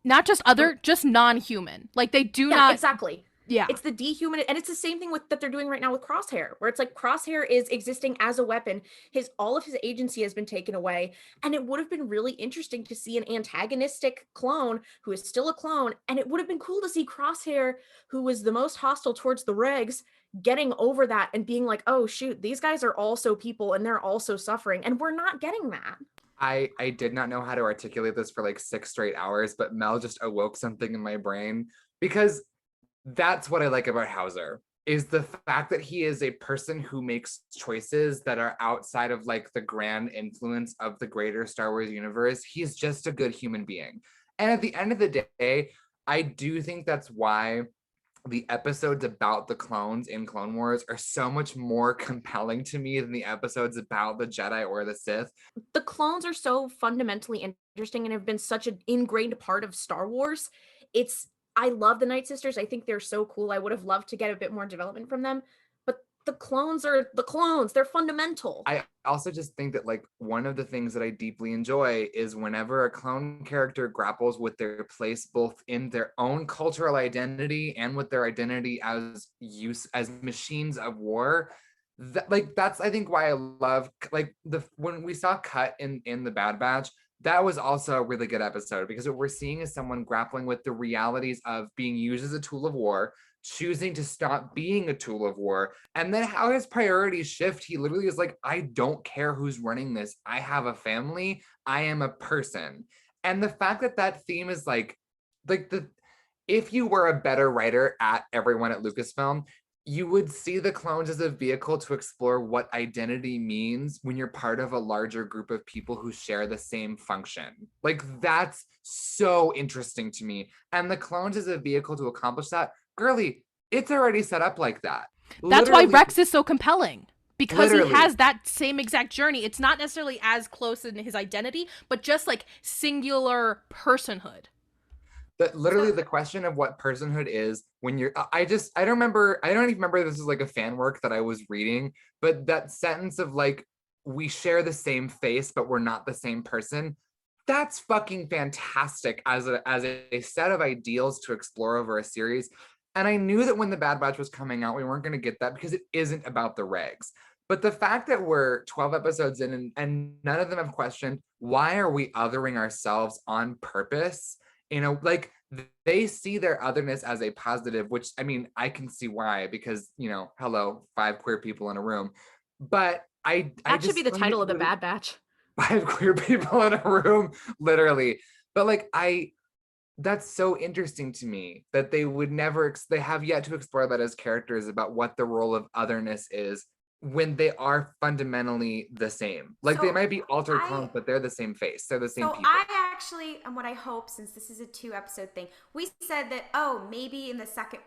Not just other, just non-human. Like they do not... Exactly. Yeah. It's the dehuman, and it's the same thing that they're doing right now with Crosshair, where it's like Crosshair is existing as a weapon. All of his agency has been taken away, and it would have been really interesting to see an antagonistic clone who is still a clone, and it would have been cool to see Crosshair, who was the most hostile towards the regs, getting over that and being like, oh shoot, these guys are also people and they're also suffering, and we're not getting that. I did not know how to articulate this for like 6 straight hours, but Mel just awoke something in my brain, because that's what I like about Howzer, is the fact that he is a person who makes choices that are outside of like the grand influence of the greater Star Wars universe. He's just a good human being. And at the end of the day, I do think that's why the episodes about the clones in Clone Wars are so much more compelling to me than the episodes about the Jedi or the Sith. The clones are so fundamentally interesting and have been such an ingrained part of Star Wars. I love the Night Sisters. I think they're so cool. I would have loved to get a bit more development from them. But the clones are the clones. They're fundamental. I also just think that like one of the things that I deeply enjoy is whenever a clone character grapples with their place both in their own cultural identity and with their identity as machines of war. That's I think why I love like when we saw Cut in the Bad Batch, that was also a really good episode because what we're seeing is someone grappling with the realities of being used as a tool of war, choosing to stop being a tool of war, and then how his priorities shift. He literally is like, I don't care who's running this. I have a family. I am a person. And the fact that that theme is if you were a better writer at everyone at Lucasfilm, you would see the clones as a vehicle to explore what identity means when you're part of a larger group of people who share the same function. Like, that's so interesting to me. And the clones as a vehicle to accomplish that, girly, it's already set up like that. That's why Rex is so compelling. Because Literally. he has that same exact journey. It's not necessarily as close in his identity, but just like singular personhood. But literally the question of what personhood is when you're, I don't even remember if this is like a fan work that I was reading, but that sentence of like, we share the same face, but we're not the same person. That's fucking fantastic as a set of ideals to explore over a series. And I knew that when the Bad Batch was coming out, we weren't going to get that because it isn't about the regs. But the fact that we're 12 episodes in and none of them have questioned, why are we othering ourselves on purpose? You know, like they see their otherness as a positive, which I mean, I can see why, because, you know, hello, 5 queer people in a room. But that should be the title of the Bad Batch. 5 queer people in a room, literally. But like, that's so interesting to me that they would never, they have yet to explore that as characters about what the role of otherness is when they are fundamentally the same. Like, so they might be altered clones, but they're the same face. They're the same people. I actually, and what I hope, since this is a 2-episode thing, we said that, maybe in the second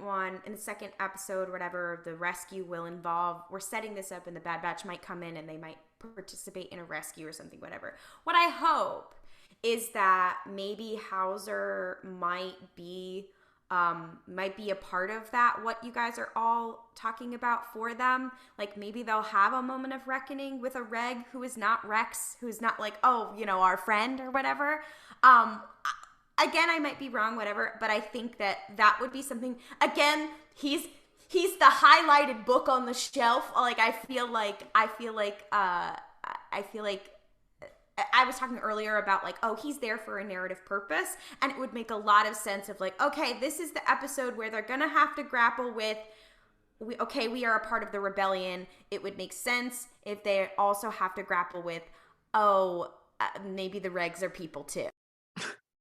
episode, whatever, the rescue will involve, we're setting this up and the Bad Batch might come in and they might participate in a rescue or something, whatever. What I hope is that maybe Howzer might be a part of that, what you guys are all talking about for them. Like, maybe they'll have a moment of reckoning with a reg who is not Rex, who's not like, our friend or whatever. Again, I might be wrong, whatever, but I think that would be something. Again, he's the highlighted book on the shelf. Like, I feel like I was talking earlier about like, he's there for a narrative purpose, and it would make a lot of sense of like, okay, this is the episode where they're gonna have to grapple with, we are a part of the rebellion. It would make sense if they also have to grapple with, maybe the regs are people too.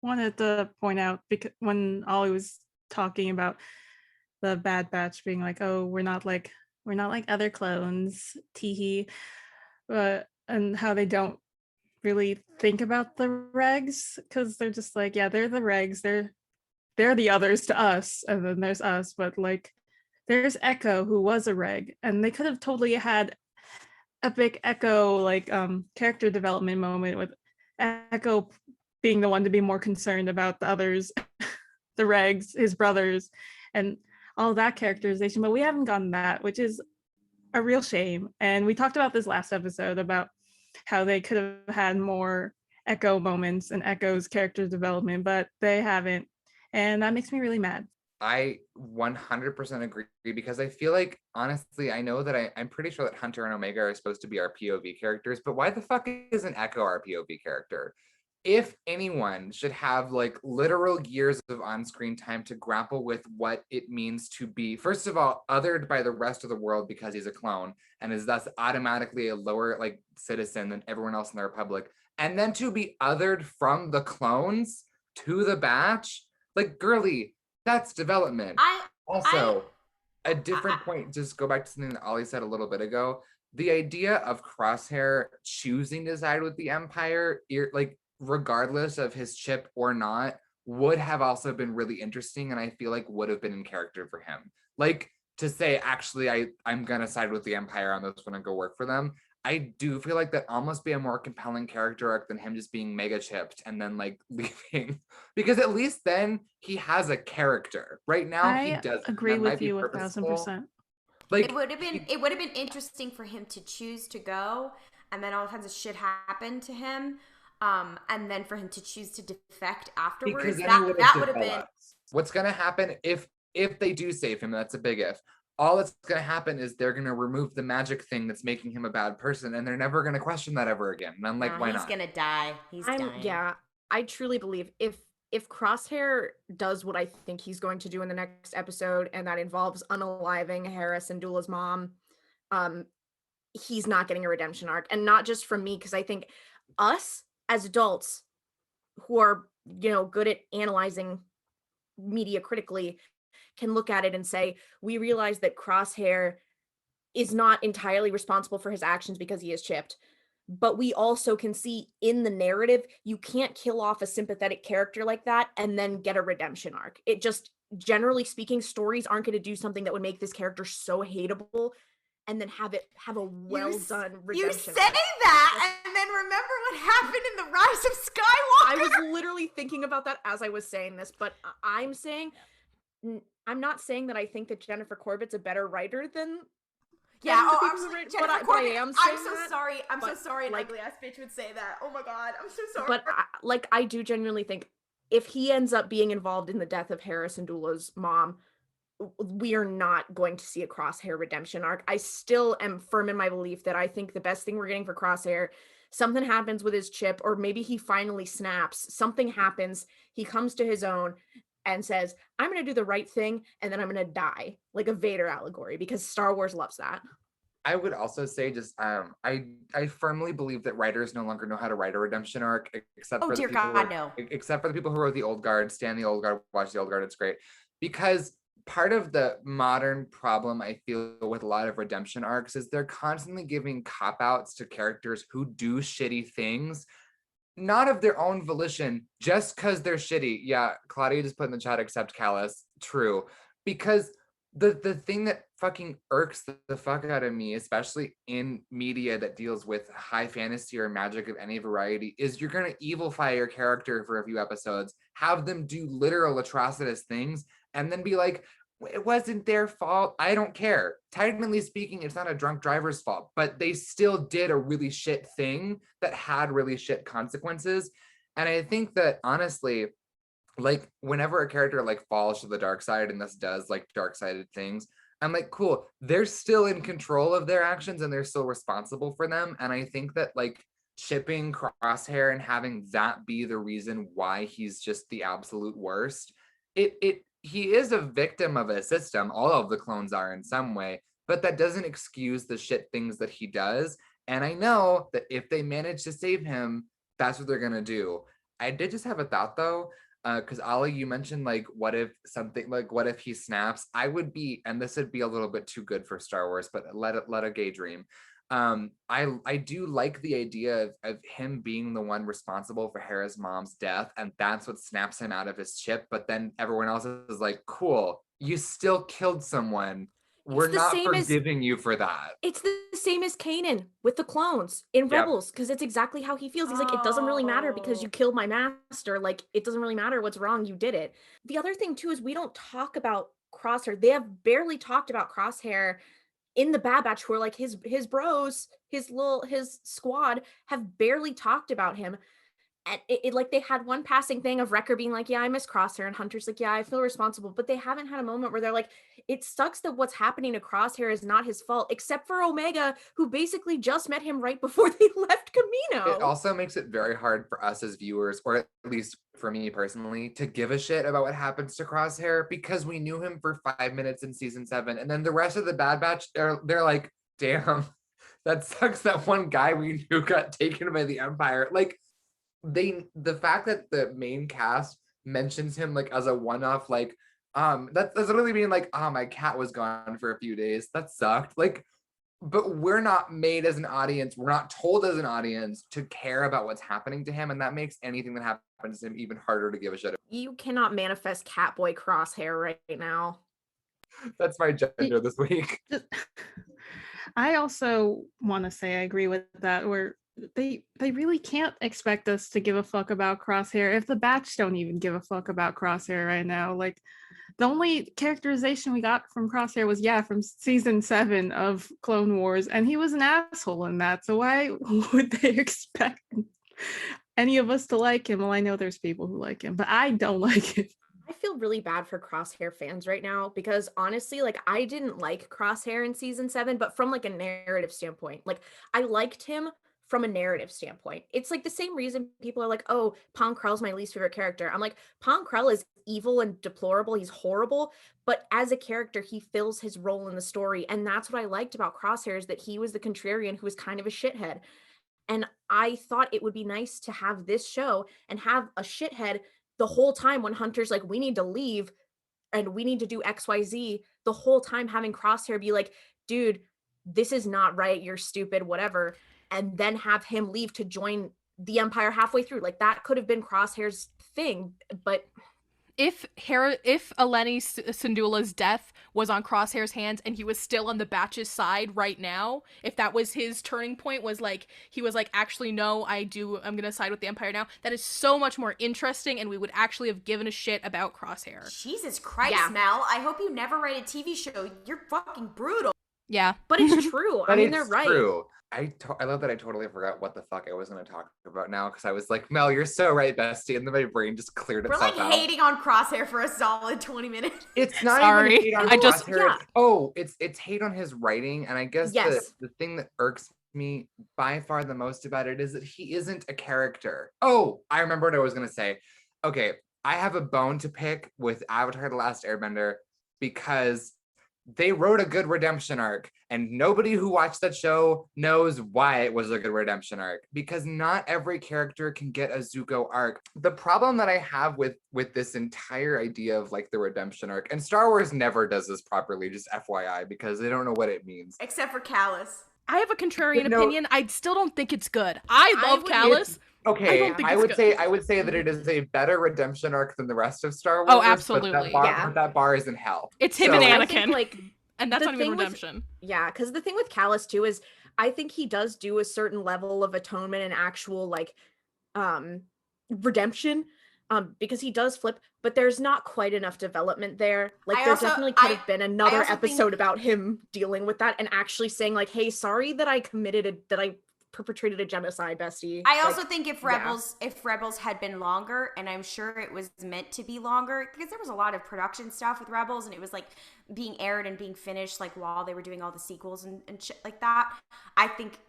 Wanted to point out, because when Ollie was talking about the Bad Batch being like, we're not like other clones, teehee, and how they don't really think about the regs, because they're just like, yeah, they're the regs, they're the others to us, and then there's us. But like, there's Echo, who was a reg, and they could have totally had epic Echo like character development moment with Echo being the one to be more concerned about the others, the regs, his brothers, and all that characterization. But we haven't gotten that, which is a real shame. And we talked about this last episode about how they could have had more Echo moments and Echo's character development, but they haven't. And that makes me really mad. I 100% agree, because I feel like, honestly, I know that I'm pretty sure that Hunter and Omega are supposed to be our POV characters, but why the fuck isn't Echo our POV character? If anyone should have like literal years of on-screen time to grapple with what it means to be, first of all, othered by the rest of the world because he's a clone and is thus automatically a lower like citizen than everyone else in the Republic, and then to be othered from the clones to the Batch, like, girly, that's development. A different point, just go back to something that Ollie said a little bit ago, the idea of Crosshair choosing to side with the Empire, like, regardless of his chip or not, would have also been really interesting, and I feel like would have been in character for him. Like, to say, actually, I'm gonna side with the Empire on this one and go work for them. I do feel like that almost be a more compelling character arc than him just being mega chipped and then like leaving, because at least then he has a character. Right now, he doesn't. Agree with you 1,000%. Like it would have been interesting for him to choose to go, and then all kinds of shit happened to him, and then for him to choose to defect afterwards. because then That would have been. What's gonna happen if they do save him? That's a big if. All that's gonna happen is they're gonna remove the magic thing that's making him a bad person, and they're never gonna question that ever again. And I'm like, why not? He's gonna die. He's dying. Yeah, I truly believe if Crosshair does what I think he's going to do in the next episode, and that involves unaliving Hera Syndulla's mom, he's not getting a redemption arc. And not just from me, because I think us as adults who are, good at analyzing media critically can look at it and say, we realize that Crosshair is not entirely responsible for his actions because he is chipped. But we also can see in the narrative, you can't kill off a sympathetic character like that and then get a redemption arc. It just, generally speaking, stories aren't going to do something that would make this character so hateable and then have a well-done redemption. You say that, and then remember what happened in The Rise of Skywalker? I was literally thinking about that as I was saying this, but I'm not saying that I think that Jennifer Corbett's a better writer than I'm so sorry. I'm so sorry an like, ugly ass bitch would say that. Oh my god, I'm so sorry. But I do genuinely think if he ends up being involved in the death of Hera Syndulla's mom, we are not going to see a Crosshair redemption arc. I still am firm in my belief that I think the best thing we're getting for Crosshair, something happens with his chip, or maybe he finally snaps, something happens, he comes to his own and says, I'm going to do the right thing, and then I'm going to die, like a Vader allegory, because Star Wars loves that. I would also say just I firmly believe that writers no longer know how to write a redemption arc, except for the people who wrote the Old Guard, stand the Old Guard, watch the Old Guard, it's great. Because part of the modern problem I feel with a lot of redemption arcs is they're constantly giving cop-outs to characters who do shitty things, not of their own volition, just because they're shitty. Yeah, Klaudia just put in the chat, except Callus. True. Because the thing that fucking irks the fuck out of me, especially in media that deals with high fantasy or magic of any variety, is you're going to evilify your character for a few episodes, have them do literal atrocious things, and then be like, it wasn't their fault. I don't care. Technically speaking, it's not a drunk driver's fault, but they still did a really shit thing that had really shit consequences. And I think that honestly, like whenever a character like falls to the dark side and this does like dark-sided things, I'm like, cool, they're still in control of their actions and they're still responsible for them. And I think that like chipping Crosshair and having that be the reason why he's just the absolute worst, he is a victim of a system. All of the clones are in some way, but that doesn't excuse the shit things that he does. And I know that if they manage to save him, that's what they're gonna do. I did just have a thought though, because Ollie, you mentioned like, what if he snaps? I would be, and this would be a little bit too good for Star Wars, but let a gay dream. I do like the idea of him being the one responsible for Hera's mom's death, and that's what snaps him out of his chip. But then everyone else is like, cool, you still killed someone. We're not forgiving you for that. It's the same as Kanan with the clones in Rebels, because it's exactly how he feels. He's like, it doesn't really matter because you killed my master. Like, it doesn't really matter what's wrong. You did it. The other thing too is we don't talk about Crosshair. They have barely talked about Crosshair in the Bad Batch, who are like his bros, his squad have barely talked about him. And it like they had one passing thing of Wrecker being like, yeah, I miss Crosshair, and Hunter's like, yeah, I feel responsible, but they haven't had a moment where they're like, it sucks that what's happening to Crosshair is not his fault, except for Omega, who basically just met him right before they left Camino. It also makes it very hard for us as viewers, or at least for me personally, to give a shit about what happens to Crosshair, because we knew him for 5 minutes in season 7, and then the rest of the Bad Batch, they're like, damn, that sucks that one guy we knew got taken by the Empire. Like, the fact that the main cast mentions him like as a one-off, like that's literally being like, oh, my cat was gone for a few days, that sucked. Like, but we're not made as an audience, we're not told as an audience to care about what's happening to him, and that makes anything that happens to him even harder to give a shit. You cannot manifest Catboy Crosshair right now. That's my gender this week. I also want to say I agree with that, where they really can't expect us to give a fuck about Crosshair if the Batch don't even give a fuck about Crosshair right now. Like, The only characterization we got from Crosshair was from season 7 of Clone Wars, and he was an asshole in that. So why would they expect any of us to like him? Well, I know there's people who like him, but I don't like him. I feel really bad for Crosshair fans right now because honestly, like I didn't like Crosshair in season 7, but from like a narrative standpoint, like I liked him from a narrative standpoint. It's like the same reason people are like, oh, Pong Krell's my least favorite character. I'm like, Pong Krell is evil and deplorable. He's horrible, but as a character, he fills his role in the story. And that's what I liked about Crosshair is that he was the contrarian who was kind of a shithead. And I thought it would be nice to have this show and have a shithead the whole time when Hunter's like, we need to leave and we need to do XYZ, the whole time having Crosshair be like, dude, this is not right. You're stupid, whatever. And then have him leave to join the Empire halfway through. Like that could have been Crosshair's thing, but if Eleni Syndulla's death was on Crosshair's hands and he was still on the Batch's side right now, if that was his turning point, was like he was like, actually no, I'm gonna side with the Empire now, that is so much more interesting, and we would actually have given a shit about Crosshair. Jesus Christ, Mel, I hope you never write a TV show. You're fucking brutal. Yeah, but it's true. I mean, they're right. True. I love that I totally forgot what the fuck I was going to talk about now, because I was like, Mel, you're so right, bestie, and then my brain just cleared itself out. We're like hating on Crosshair for a solid 20 minutes. It's not Sorry. even hate on Crosshair. Oh, it's hate on his writing, and I guess the thing that irks me by far the most about it is that he isn't a character. Oh, I remember what I was going to say. Okay, I have a bone to pick with Avatar: The Last Airbender because they wrote a good redemption arc, and nobody who watched that show knows why it was a good redemption arc, because not every character can get a Zuko arc. The problem that I have with this entire idea of like the redemption arc, and Star Wars never does this properly, just FYI, because they don't know what it means. Except for Callus. I have a contrarian opinion. I still don't think it's good. I love Callus. Okay, I would say that it is a better redemption arc than the rest of Star Wars. Oh, absolutely. But that bar is in hell. It's him and Anakin. Like, and that's not even redemption. Because the thing with Callus too is I think he does do a certain level of atonement and actual like redemption. Because he does flip, but there's not quite enough development there. Like there definitely could have been another episode about him dealing with that and actually saying like, hey, sorry that I perpetrated a genocide, bestie. I also think if Rebels had been longer, and I'm sure it was meant to be longer, because there was a lot of production stuff with Rebels, and it was like being aired and being finished like while they were doing all the sequels and shit like that. I think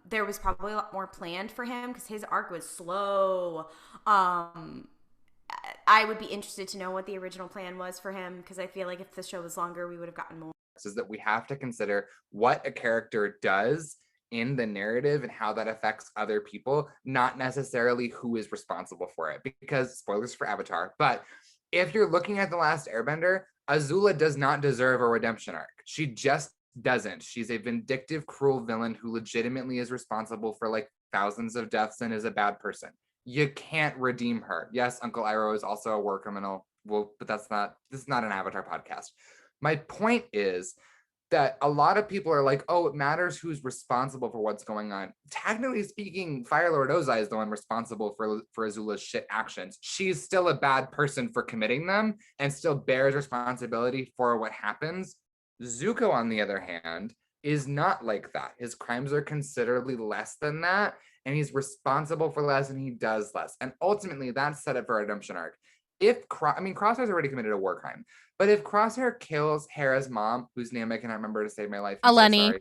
there was probably a lot more planned for him because his arc was slow. I would be interested to know what the original plan was for him, because I feel like if the show was longer, we would have gotten more. Is that we have to consider what a character does in the narrative and how that affects other people, not necessarily who is responsible for it, because spoilers for Avatar, but if you're looking at The Last Airbender, Azula does not deserve a redemption arc. She just doesn't. She's a vindictive, cruel villain who legitimately is responsible for like thousands of deaths and is a bad person. You can't redeem her. Yes, Uncle Iroh is also a war criminal. Well, but this is not an Avatar podcast. My point is that a lot of people are like, oh, it matters who's responsible for what's going on. Technically speaking, Fire Lord Ozai is the one responsible for Azula's shit actions. She's still a bad person for committing them and still bears responsibility for what happens. Zuko, on the other hand, is not like that. His crimes are considerably less than that, and he's responsible for less and he does less. And ultimately, that's set up for a redemption arc. Crosshair's already committed a war crime. But if Crosshair kills Hera's mom, whose name I cannot remember to save my life, Eleni. So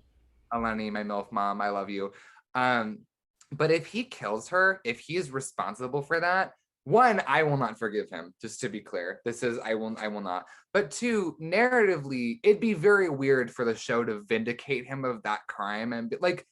Eleni, my MILF mom, I love you. But if he kills her, if he is responsible for that, one, I will not forgive him, just to be clear. I will not. But two, narratively, it'd be very weird for the show to vindicate him of that crime and be like,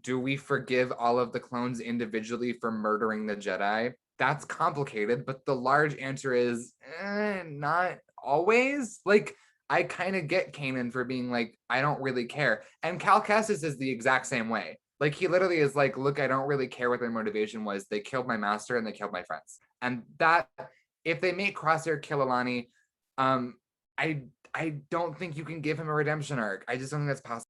do we forgive all of the clones individually for murdering the Jedi? That's complicated, but the large answer is not always. Like, I kind of get Kanan for being like, I don't really care. And Cal Kestis is the exact same way. Like, he literally is like, look, I don't really care what their motivation was. They killed my master and they killed my friends. And that, if they make Crosshair kill Alani, I don't think you can give him a redemption arc. I just don't think that's possible.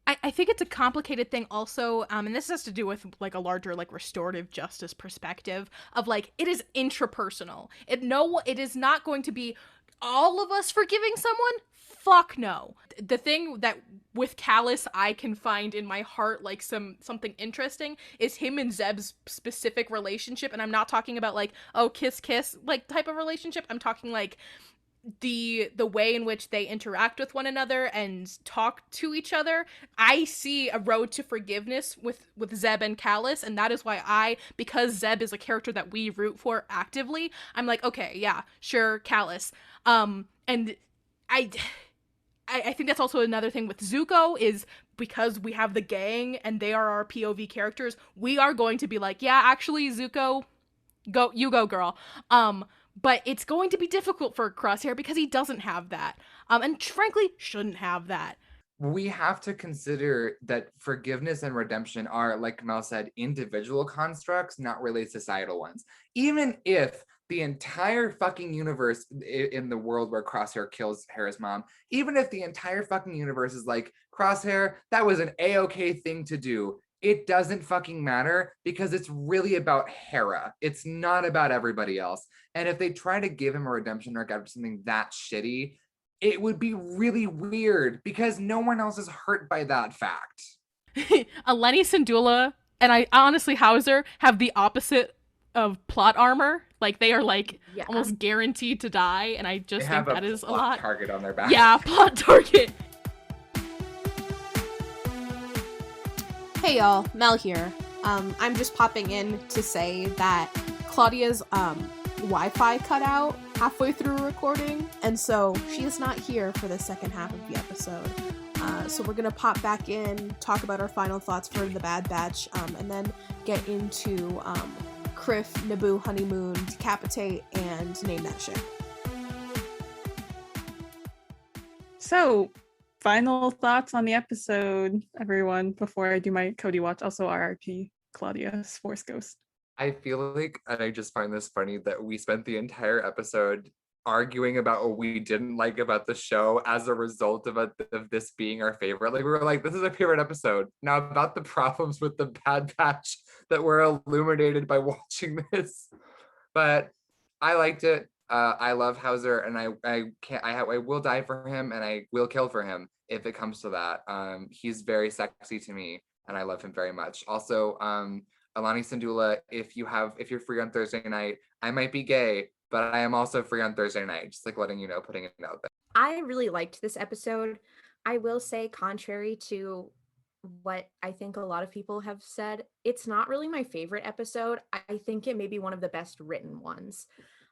I think it's a complicated thing also, and this has to do with like a larger like restorative justice perspective of like, it is intrapersonal. It is not going to be all of us forgiving someone? Fuck no. The thing that with Callus I can find in my heart like something interesting is him and Zeb's specific relationship, and I'm not talking about like, oh, kiss kiss like type of relationship. I'm talking like the way in which they interact with one another and talk to each other. I see a road to forgiveness with Zeb and Callus, and that is why because Zeb is a character that we root for actively, I'm like, okay, yeah, sure, Callus. And I think that's also another thing with Zuko is because we have the gang and they are our POV characters, we are going to be like, yeah, actually, Zuko, go girl. But it's going to be difficult for Crosshair because he doesn't have that. And frankly, shouldn't have that. We have to consider that forgiveness and redemption are, like Mel said, individual constructs, not really societal ones. Even if the entire fucking universe in the world where Crosshair kills Hera's mom, even if the entire fucking universe is like, Crosshair, that was an A-okay thing to do, it doesn't fucking matter because it's really about Hera. It's not about everybody else. And if they try to give him a redemption arc out of something that shitty, it would be really weird because no one else is hurt by that fact. Eleni, Syndulla, and I honestly Howzer have the opposite of plot armor. Like they are like almost guaranteed to die, and I just think that is a lot. Target on their back. Yeah, plot target. Hey y'all, Mel here. I'm just popping in to say that Claudia's Wi-Fi cut out halfway through recording, and so she is not here for the second half of the episode. So we're gonna pop back in, talk about our final thoughts for the Bad Batch, and then get into Kriff, Naboo, Honeymoon, Decapitate, and Name That Shit. So, final thoughts on the episode, everyone, before I do my Cody watch. Also, RIP Klaudia, Force Ghost. I feel like, and I just find this funny, that we spent the entire episode arguing about what we didn't like about the show as a result of this being our favorite. Like, we were like, this is our favorite episode. Now, about the problems with the Bad Batch that were illuminated by watching this. But I liked it. I love Howzer, and I will die for him, and I will kill for him if it comes to that. He's very sexy to me, and I love him very much. Also, Alani Syndulla, if you're free on Thursday night, I might be gay, but I am also free on Thursday night. Just like letting you know, putting it out there. I really liked this episode. I will say, contrary to what I think a lot of people have said, it's not really my favorite episode. I think it may be one of the best written ones.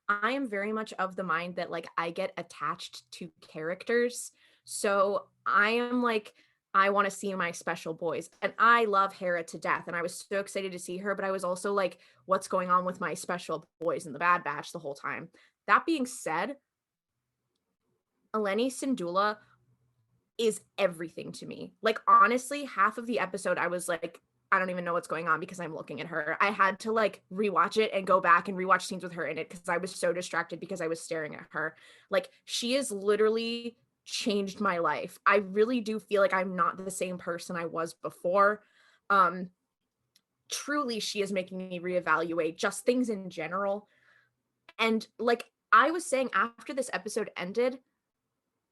I am very much of the mind that like I get attached to characters. So I am like, I want to see my special boys. And I love Hera to death. And I was so excited to see her, but I was also like, what's going on with my special boys in the Bad Batch the whole time? That being said, Eleni Syndulla is everything to me. Like, honestly, half of the episode, I was like, I don't even know what's going on because I'm looking at her. I had to like rewatch it and go back and rewatch scenes with her in it because I was so distracted because I was staring at her. Like, she is literally changed my life. I really do feel like I'm not the same person I was before. Truly, she is making me reevaluate just things in general. And like I was saying, after this episode ended,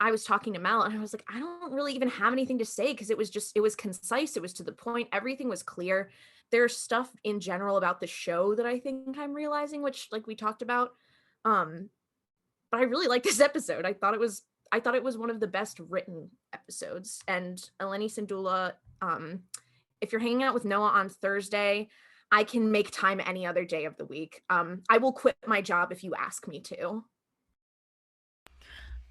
I was talking to Mel and I was like, I don't really even have anything to say because it was concise. It was to the point. Everything was clear. There's stuff in general about the show that I think I'm realizing, which like we talked about. But I really liked this episode. I thought it was one of the best written episodes. And Eleni Syndulla, if you're hanging out with Noah on Thursday, I can make time any other day of the week. I will quit my job if you ask me to.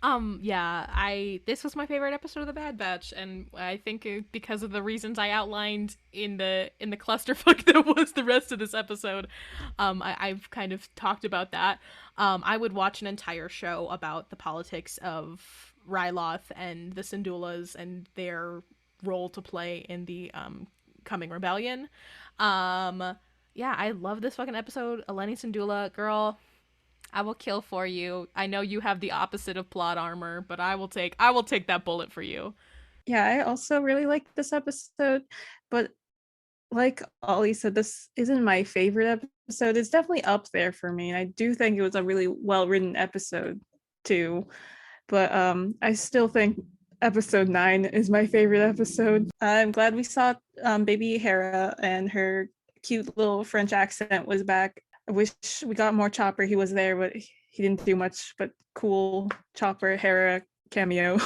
This was my favorite episode of the Bad Batch, and I think because of the reasons I outlined in the clusterfuck that was the rest of this episode, I've kind of talked about that. I would watch an entire show about the politics of Ryloth and the Syndullas and their role to play in the coming rebellion. I love this fucking episode. Eleni Syndulla, girl, I will kill for you. I know you have the opposite of plot armor, but I will take that bullet for you. Yeah, I also really liked this episode, but like Ollie said, this isn't my favorite episode. It's definitely up there for me, and I do think it was a really well-written episode. too. But I still think episode 9 is my favorite episode. I'm glad we saw baby Hera and her cute little French accent was back. I wish we got more Chopper. He was there, but he didn't do much, but cool Chopper Hera cameo.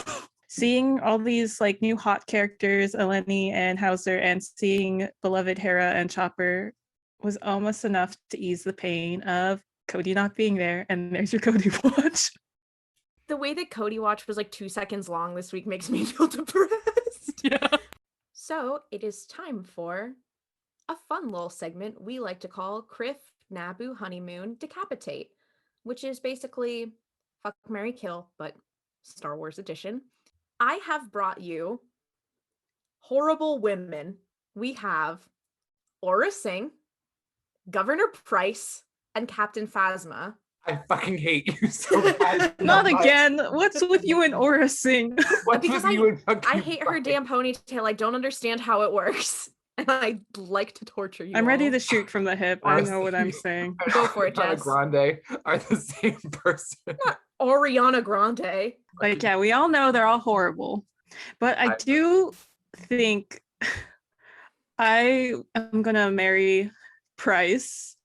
Seeing all these like new hot characters, Eleni and Howzer, and seeing beloved Hera and Chopper was almost enough to ease the pain of Cody not being there. And there's your Cody watch. The way that Cody watch was like 2 seconds long this week makes me feel depressed. Yeah. So it is time for a fun little segment we like to call Kriff, Naboo, Honeymoon, Decapitate, which is basically fuck, marry, kill, but Star Wars edition. I have brought you horrible women. We have Aurra Sing, Governor Price, and Captain Phasma. I fucking hate you so bad. Not again. What's with you and Aurra Sing? What's Because with you and I fucking hate her Price? damn ponytail. I don't understand how it works. And I like to torture you. I'm ready all. to shoot from the hip. I know what I'm saying. Go for it, Ariana Jess. Grande are the same person. Aurriana Grande. Like, yeah, we all know they're all horrible. But I do think I am going to marry Price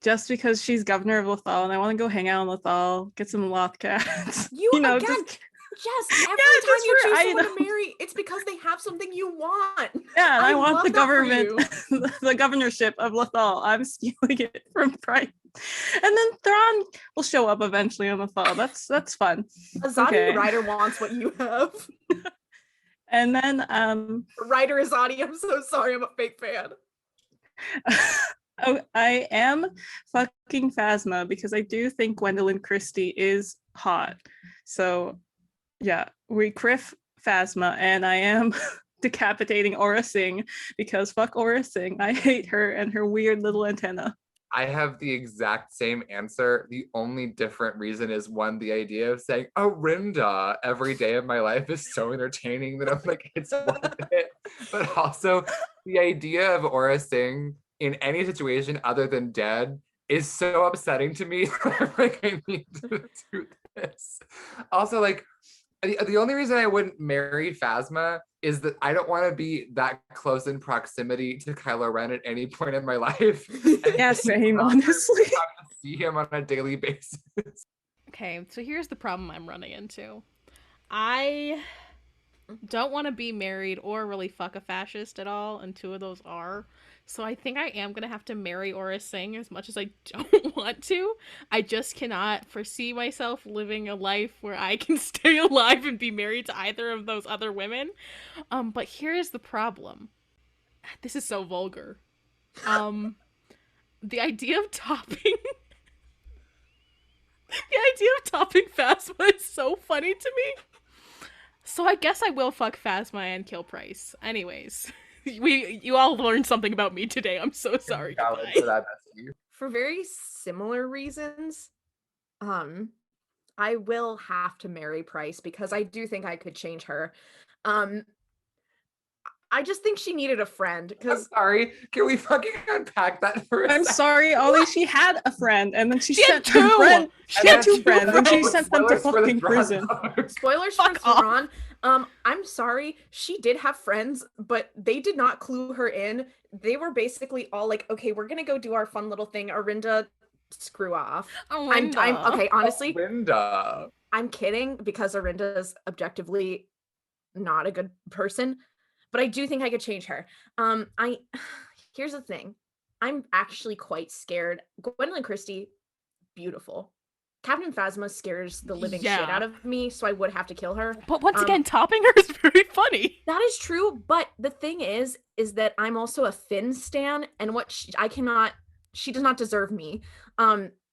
just because she's governor of Lothal and I want to go hang out in Lothal, get some Lothcats. You know, again, just- Jess, every just time you for choose someone to items. marry, it's because they have something you want. yeah, and I want love the that for government, the governorship of Lothal. I'm stealing it from Price. And then Thrawn will show up eventually on Lothal. That's fun. Azadi Okay. Ryder wants what you have. And then Ryder Azadi, I'm so sorry, I'm a fake fan. oh, I am fucking Phasma because I do think Gwendolyn Christie is hot. So yeah, we kriff Phasma, and I am decapitating Aurra Sing because fuck Aurra Sing. I hate her and her weird little antenna. I have the exact same answer. The only different reason is one, the idea of saying Arihndaaaaah every day of my life is so entertaining that I'm like, it's worth it. But also the idea of Aurra Sing in any situation other than dead is so upsetting to me. I'm like, I need to do this. Also, like, the only reason I wouldn't marry Phasma is that I don't want to be that close in proximity to Kylo Ren at any point in my life. Yeah, same, honestly. Have to see him on a daily basis. Okay, so here's the problem I'm running into. I don't want to be married or really fuck a fascist at all, and 2 of those are. So I think I am going to have to marry Aurra Sing as much as I don't want to. I just cannot foresee myself living a life where I can stay alive and be married to either of those other women. But here's the problem. This is so vulgar. The idea of topping... The idea of topping Phasma is so funny to me. So I guess I will fuck Phasma and kill Price. Anyways, you all learned something about me today. I'm so sorry. Valid Goodbye. for that, Bestie. For very similar reasons, I will have to marry Price because I do think I could change her. I just think she needed a friend I'm because sorry. Can we fucking unpack that for a I'm second? sorry, Ollie. She had a friend, and then she had sent her 2! friend. She And had then 2 friends, and she Oh, sent them to spoilers for the fucking Thrawn prison. arc. spoilers Fuck for off. Thrawn. I'm sorry, she did have friends, but they did not clue her in. They were basically all like, "Okay, we're gonna go do our fun little thing." Arihndaaaaah, screw off. I'm okay. Honestly, Linda. I'm kidding because Arihndaaaaah is objectively not a good person, but I do think I could change her. Here's the thing. I'm actually quite scared. Gwendolyn Christie, beautiful. Captain Phasma scares the living shit Yeah. out of me, so I would have to kill her. But once again, topping her is very funny. That is true, but the thing is that I'm also a Finn stan, and she does not deserve me.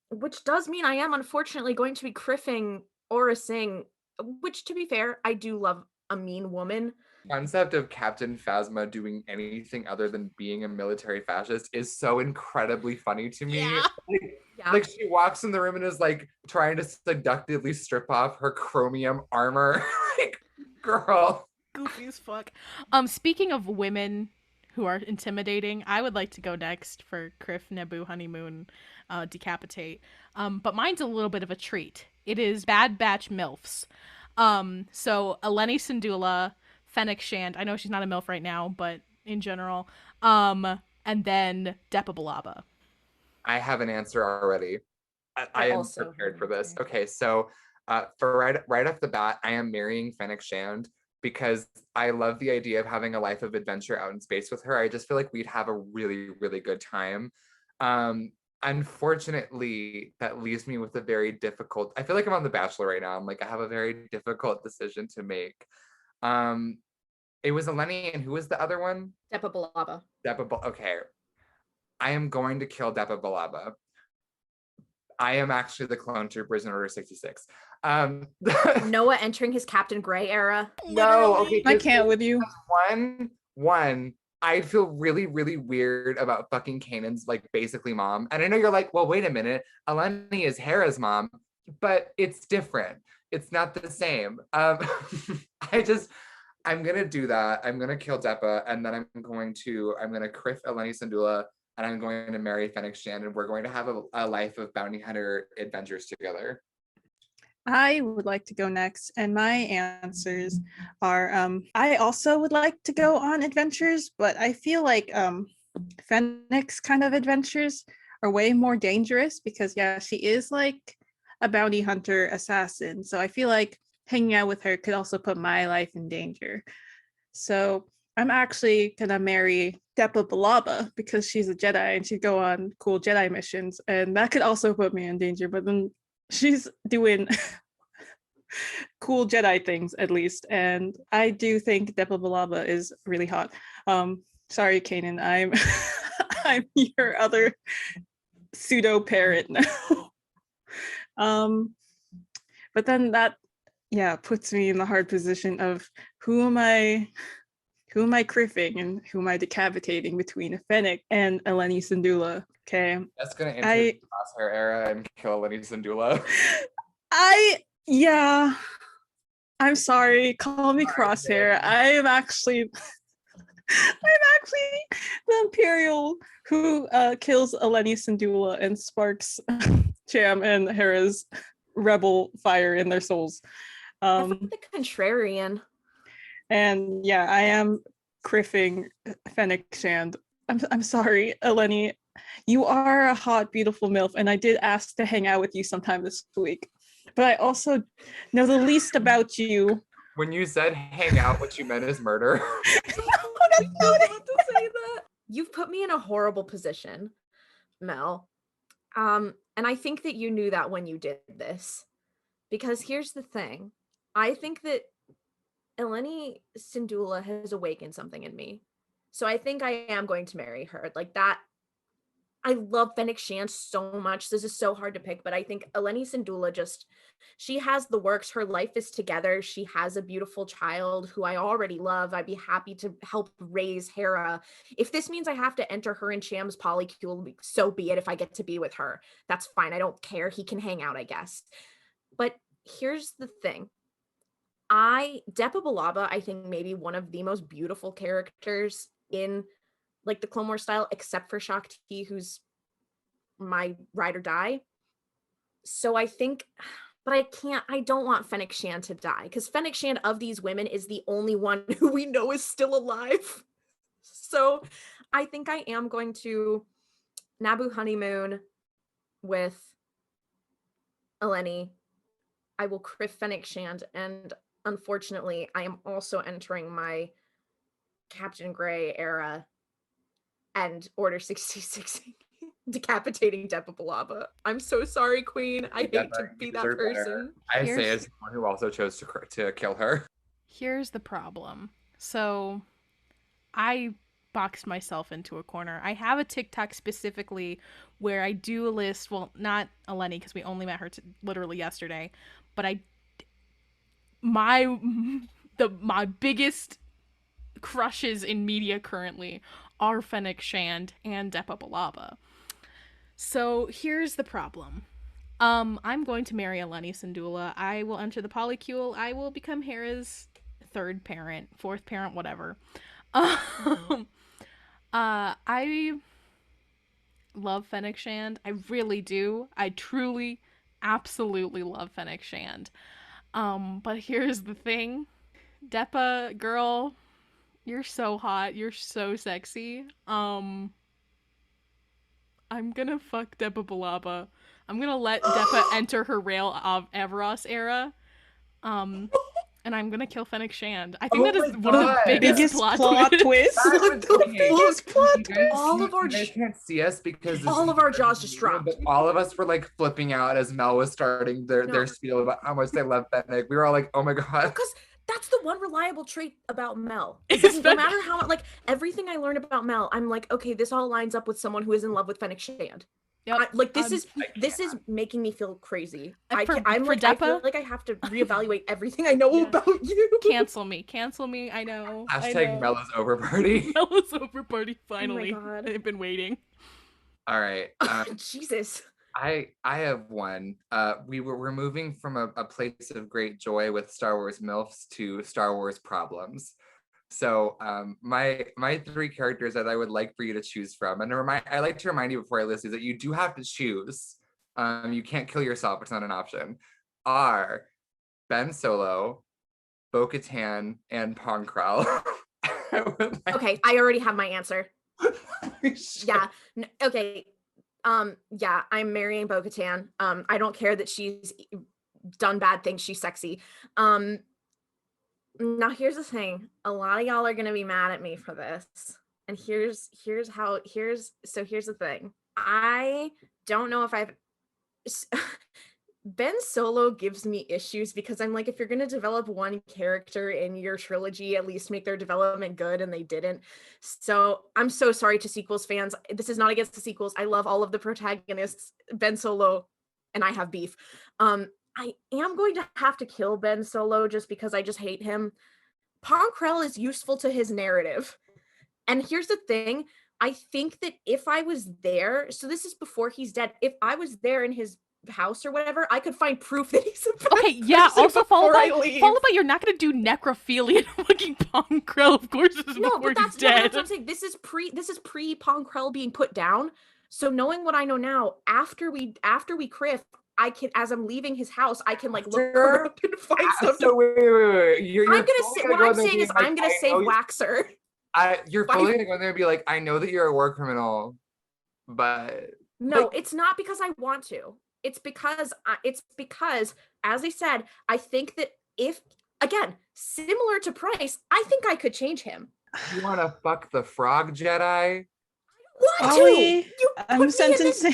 Which does mean I am unfortunately going to be kriffing Aurra Sing, which, to be fair, I do love a mean woman. Concept of Captain Phasma doing anything other than being a military fascist is so incredibly funny to me. Yeah. Yeah. Like she walks in the room and is like trying to seductively strip off her chromium armor. Like, girl. Goofy as fuck. Speaking of women who are intimidating. I would like to go next for Kriff, Naboo, Honeymoon, Decapitate. But mine's a little bit of a treat. It is Bad Batch MILFs. So Eleni Syndulla, Fennec Shand. I know she's not a MILF right now, but in general. And then Depa Billaba. I have an answer already. I am prepared for this. Okay, so for right off the bat, I am marrying Fennec Shand because I love the idea of having a life of adventure out in space with her. I just feel like we'd have a really, really good time. Unfortunately, that leaves me with a very difficult, I feel like I'm on The Bachelor right now. I'm like, I have a very difficult decision to make. It was Eleni, and who was the other one? Depa Billaba. Okay. I am going to kill Depa Billaba. I am actually the clone troopers in Order 66. Noah entering his Captain Gray era. No, okay. I can't with you. One, I feel really, really weird about fucking Kanan's like basically mom. And I know you're like, well, wait a minute. Eleni is Hera's mom, but it's different. It's not the same. I'm gonna do that. I'm gonna kill Depa, and then I'm gonna kriff Eleni Syndulla, and I'm going to marry Fennec Shand, and we're going to have a life of bounty hunter adventures together. I would like to go next, and my answers are I also would like to go on adventures, but I feel like Fennec's kind of adventures are way more dangerous because she is like a bounty hunter assassin. So I feel like hanging out with her could also put my life in danger. So I'm actually gonna marry Depa Billaba because she's a Jedi and she'd go on cool Jedi missions, and that could also put me in danger. But then she's doing cool Jedi things at least, and I do think Depa Billaba is really hot. Sorry, Kanan, I'm I'm your other pseudo parent now. But then that puts me in the hard position of who am I kriffing and who am I decapitating between Fennec and Eleni Syndulla? Okay. That's gonna enter the Crosshair era and kill Eleni Syndulla. I'm sorry. Call me Crosshair. I'm actually the Imperial who kills Eleni Syndulla and sparks Cham and Hera's rebel fire in their souls. The contrarian. And I am kriffing Fennec Shand. I'm sorry, Eleni. You are a hot, beautiful MILF, and I did ask to hang out with you sometime this week. But I also know the least about you. When you said hang out, what you meant is murder. No, that's not it. To say that. You've put me in a horrible position, Mel. And I think that you knew that when you did this. Because here's the thing. I think that Eleni Syndulla has awakened something in me. So I think I am going to marry her. Like that. I love Fennec Shand so much. This is so hard to pick, but I think Eleni Syndulla she has the works. Her life is together. She has a beautiful child who I already love. I'd be happy to help raise Hera. If this means I have to enter her and Cham's Polycule, so be it. If I get to be with her, that's fine. I don't care. He can hang out, I guess. But here's the thing. Depa Billaba, I think maybe one of the most beautiful characters in like the Clone Wars style, except for Shakti, who's my ride or die. So I think, but I don't want Fennec Shand to die because Fennec Shand of these women is the only one who we know is still alive. So I think I am going to Naboo honeymoon with Eleni. I will kriff Fennec Shand, and unfortunately, I am also entering my Captain Gray era and Order 66 decapitating Depa Billaba. I'm so sorry, Queen. I hate to be that person. I say as someone who also chose to kill her. Here's the problem. So I boxed myself into a corner. I have a TikTok specifically where I do a list, well, not Eleni because we only met her literally yesterday, but my biggest crushes in media currently are Fennec Shand and Depa Billaba. So here's the problem. I'm going to marry Eleni Syndulla. I will enter the Polycule. I will become Hera's third parent, fourth parent, whatever. I love Fennec Shand. I really do. I truly, absolutely love Fennec Shand. But here's the thing. Deppa, girl, you're so hot. You're so sexy. I'm gonna fuck Deppa Balaba. I'm gonna let Deppa enter her Rail of Everos era. And I'm gonna kill Fennec Shand. I think that is one of the biggest plot twists. What the biggest plot twist? All of our you guys can't see us because all of our jaws just dropped. But all of us were like flipping out as Mel was starting their spiel about how much they love Fennec. We were all like, oh my god. Because that's the one reliable trait about Mel. No matter how much, like, everything I learned about Mel, I'm like, okay, this all lines up with someone who is in love with Fennec Shand. Yep. This is making me feel crazy. I feel like I have to reevaluate everything I know about you. Cancel me. I know. Hashtag Mella's over party. Mella's over party. Finally, oh my God. I've been waiting. All right. Jesus. I have one. We're moving from a place of great joy with Star Wars MILFs to Star Wars problems. So my 3 characters that I would like for you to choose from, and I like to remind you before I list these that you do have to choose. You can't kill yourself; it's not an option. Are Ben Solo, Bo-Katan, and Krell. Okay, I already have my answer. Yeah. Okay. Yeah, I'm marrying Bo-Katan. I don't care that she's done bad things. She's sexy. Now here's the thing. A lot of y'all are gonna be mad at me for this. And here's the thing. I don't know if I've Ben Solo gives me issues because I'm like, if you're gonna develop one character in your trilogy, at least make their development good, and they didn't. So I'm so sorry to sequels fans. This is not against the sequels. I love all of the protagonists. Ben Solo and I have beef. I am going to have to kill Ben Solo just because I just hate him. Krell is useful to his narrative. And here's the thing. I think that if I was there, so this is before he's dead, if I was there in his house or whatever, I could find proof that he's a bad okay, yeah, also followed by you're not going to do necrophilia fucking Krell. Of course this is before he's dead. No, that's what I'm saying. This is pre Krell being put down. So knowing what I know now, after we kriff, I can, as I'm leaving his house, I can like look around and find something. So wait. I'm saying is I'm gonna save Waxer. You're fully gonna go in there and be like, I know that you're a war criminal, but no, it's not because I want to. It's because as I said, I think that if, again, similar to Price, I think I could change him. You want to fuck the frog Jedi? Ollie, I'm sentencing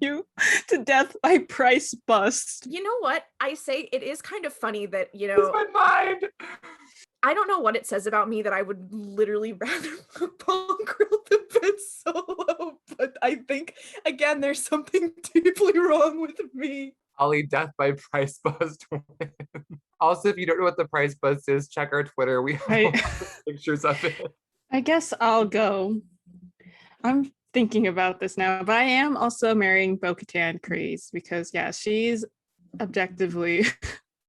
you to death by Price bust. You know what? I say it is kind of funny that, you know, it's my mind. I don't know what it says about me that I would literally rather Krill than Ben Solo, but I think, again, there's something deeply wrong with me. Ollie, death by Price bust. Also, if you don't know what the Price bust is, check our Twitter. We have pictures of it. I guess I'll go. I'm thinking about this now, but I am also marrying Bo-Katan Kryze because, yeah, she's objectively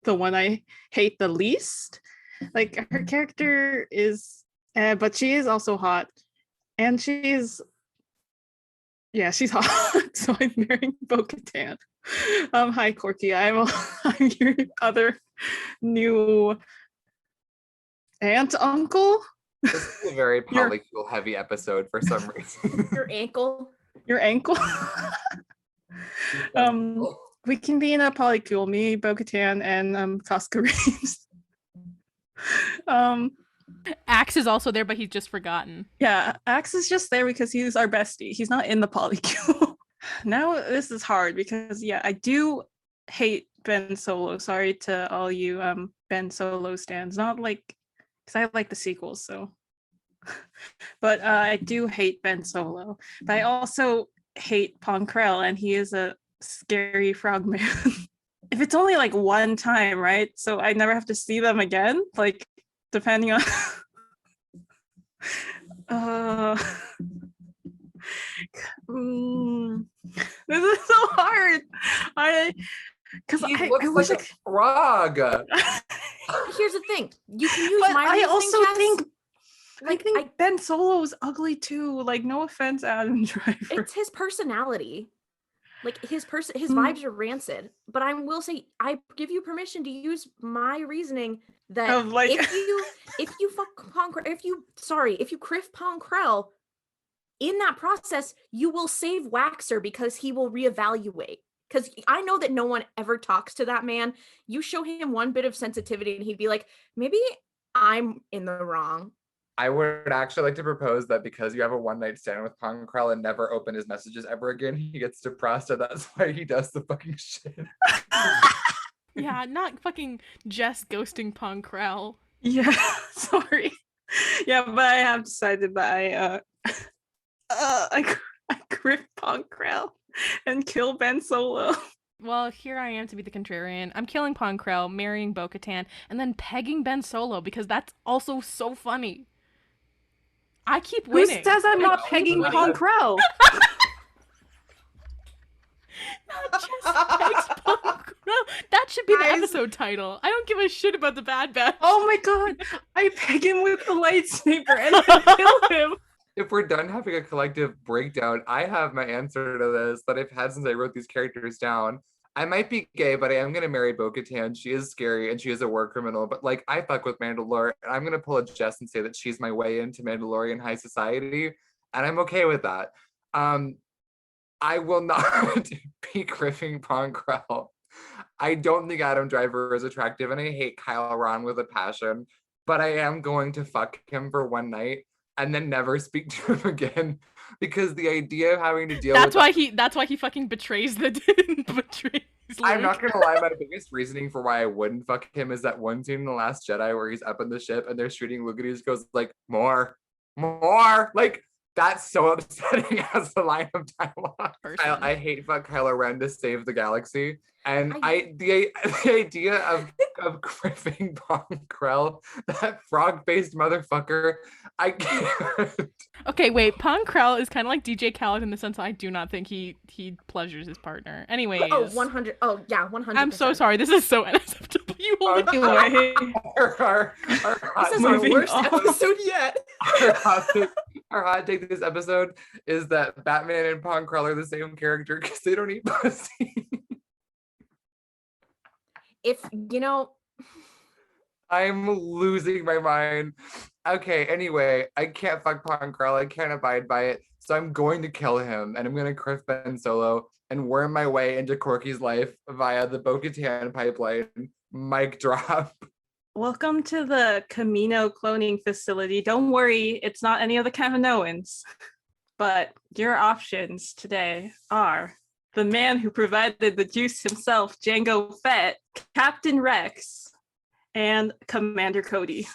the one I hate the least. Like, her character is, but she is also hot, and she's hot. So I'm marrying Bo-Katan. Hi, Corky. I'm your other new aunt, uncle. This is a very Polycule heavy episode for some reason. Your ankle. We can be in a Polycule, me, Bo-Katan, and Casca Reeves. Axe is also there, but he's just forgotten. Yeah, Axe is just there because he's our bestie. He's not in the Polycule. Now this is hard because, yeah, I do hate Ben Solo. Sorry to all you Ben Solo stans. Not like, because I like the sequels, so. But I do hate Ben Solo. But I also hate Krell, and he is a scary frogman. If it's only like one time, right? So I never have to see them again, like, depending on this is so hard. I wish like a frog. Here's the thing. You can use but my I also think I think Ben Solo is ugly too. Like, no offense, Adam Driver. It's his personality. Like his vibes are rancid. But I will say, I give you permission to use my reasoning that if you kriff Krell, in that process, you will save Waxer because he will reevaluate. Because I know that no one ever talks to that man. You show him one bit of sensitivity and he'd be like, maybe I'm in the wrong. I would actually like to propose that because you have a one-night stand with Krell and never open his messages ever again, he gets depressed, and that's why he does the fucking shit. Yeah, not fucking Jess ghosting Krell. Yeah, sorry. Yeah, but I have decided that I kriff Krell and kill Ben Solo. Well, here I am to be the contrarian. I'm killing Krell, marrying Bo-Katan, and then pegging Ben Solo because that's also so funny. I keep winning. Who says I'm not pegging Krell? Not just pegs Krell. That should be the episode title. I don't give a shit about the Bad Batch. Oh my god. I peg him with a lightsaber and I kill him. If we're done having a collective breakdown, I have my answer to this that I've had since I wrote these characters down. I might be gay, but I am going to marry Bo-Katan. She is scary and she is a war criminal, but like I fuck with Mandalore, and I'm going to pull a Jess and say that she's my way into Mandalorian high society, and I'm okay with that. I will not be kriffing Krell. I don't think Adam Driver is attractive, and I hate Kyle Ron with a passion, but I am going to fuck him for one night and then never speak to him again, because the idea of having to deal that's why he fucking betrays the betrays Luke. I'm not gonna lie, my biggest reasoning for why I wouldn't fuck him is that one scene in The Last Jedi where he's up in the ship and they're shooting Luke and he just goes like, more, like that's so upsetting as a line of dialogue. I hate fuck Kylo Ren to save the galaxy. And the idea of kriffing Krell, that frog-faced motherfucker, I can't. Okay, wait. Krell is kind of like DJ Khaled in the sense that I do not think he pleasures his partner. Anyways. Oh, 100. Oh, yeah, 100%. I'm so sorry. This is so unacceptable. You hold This is our worst episode yet. Our hot take this episode is that Batman and Krell are the same character because they don't eat pussy. I'm losing my mind. Okay, anyway, I can't fuck Krell. I can't abide by it. So I'm going to kill him, and I'm going to kriff Ben Solo and worm my way into Corky's life via the Bo-Katan pipeline. Mic drop. Welcome to the Camino cloning facility. Don't worry, it's not any of the Kaminoans. But your options today are the man who provided the juice himself, Jango Fett, Captain Rex, and Commander Cody.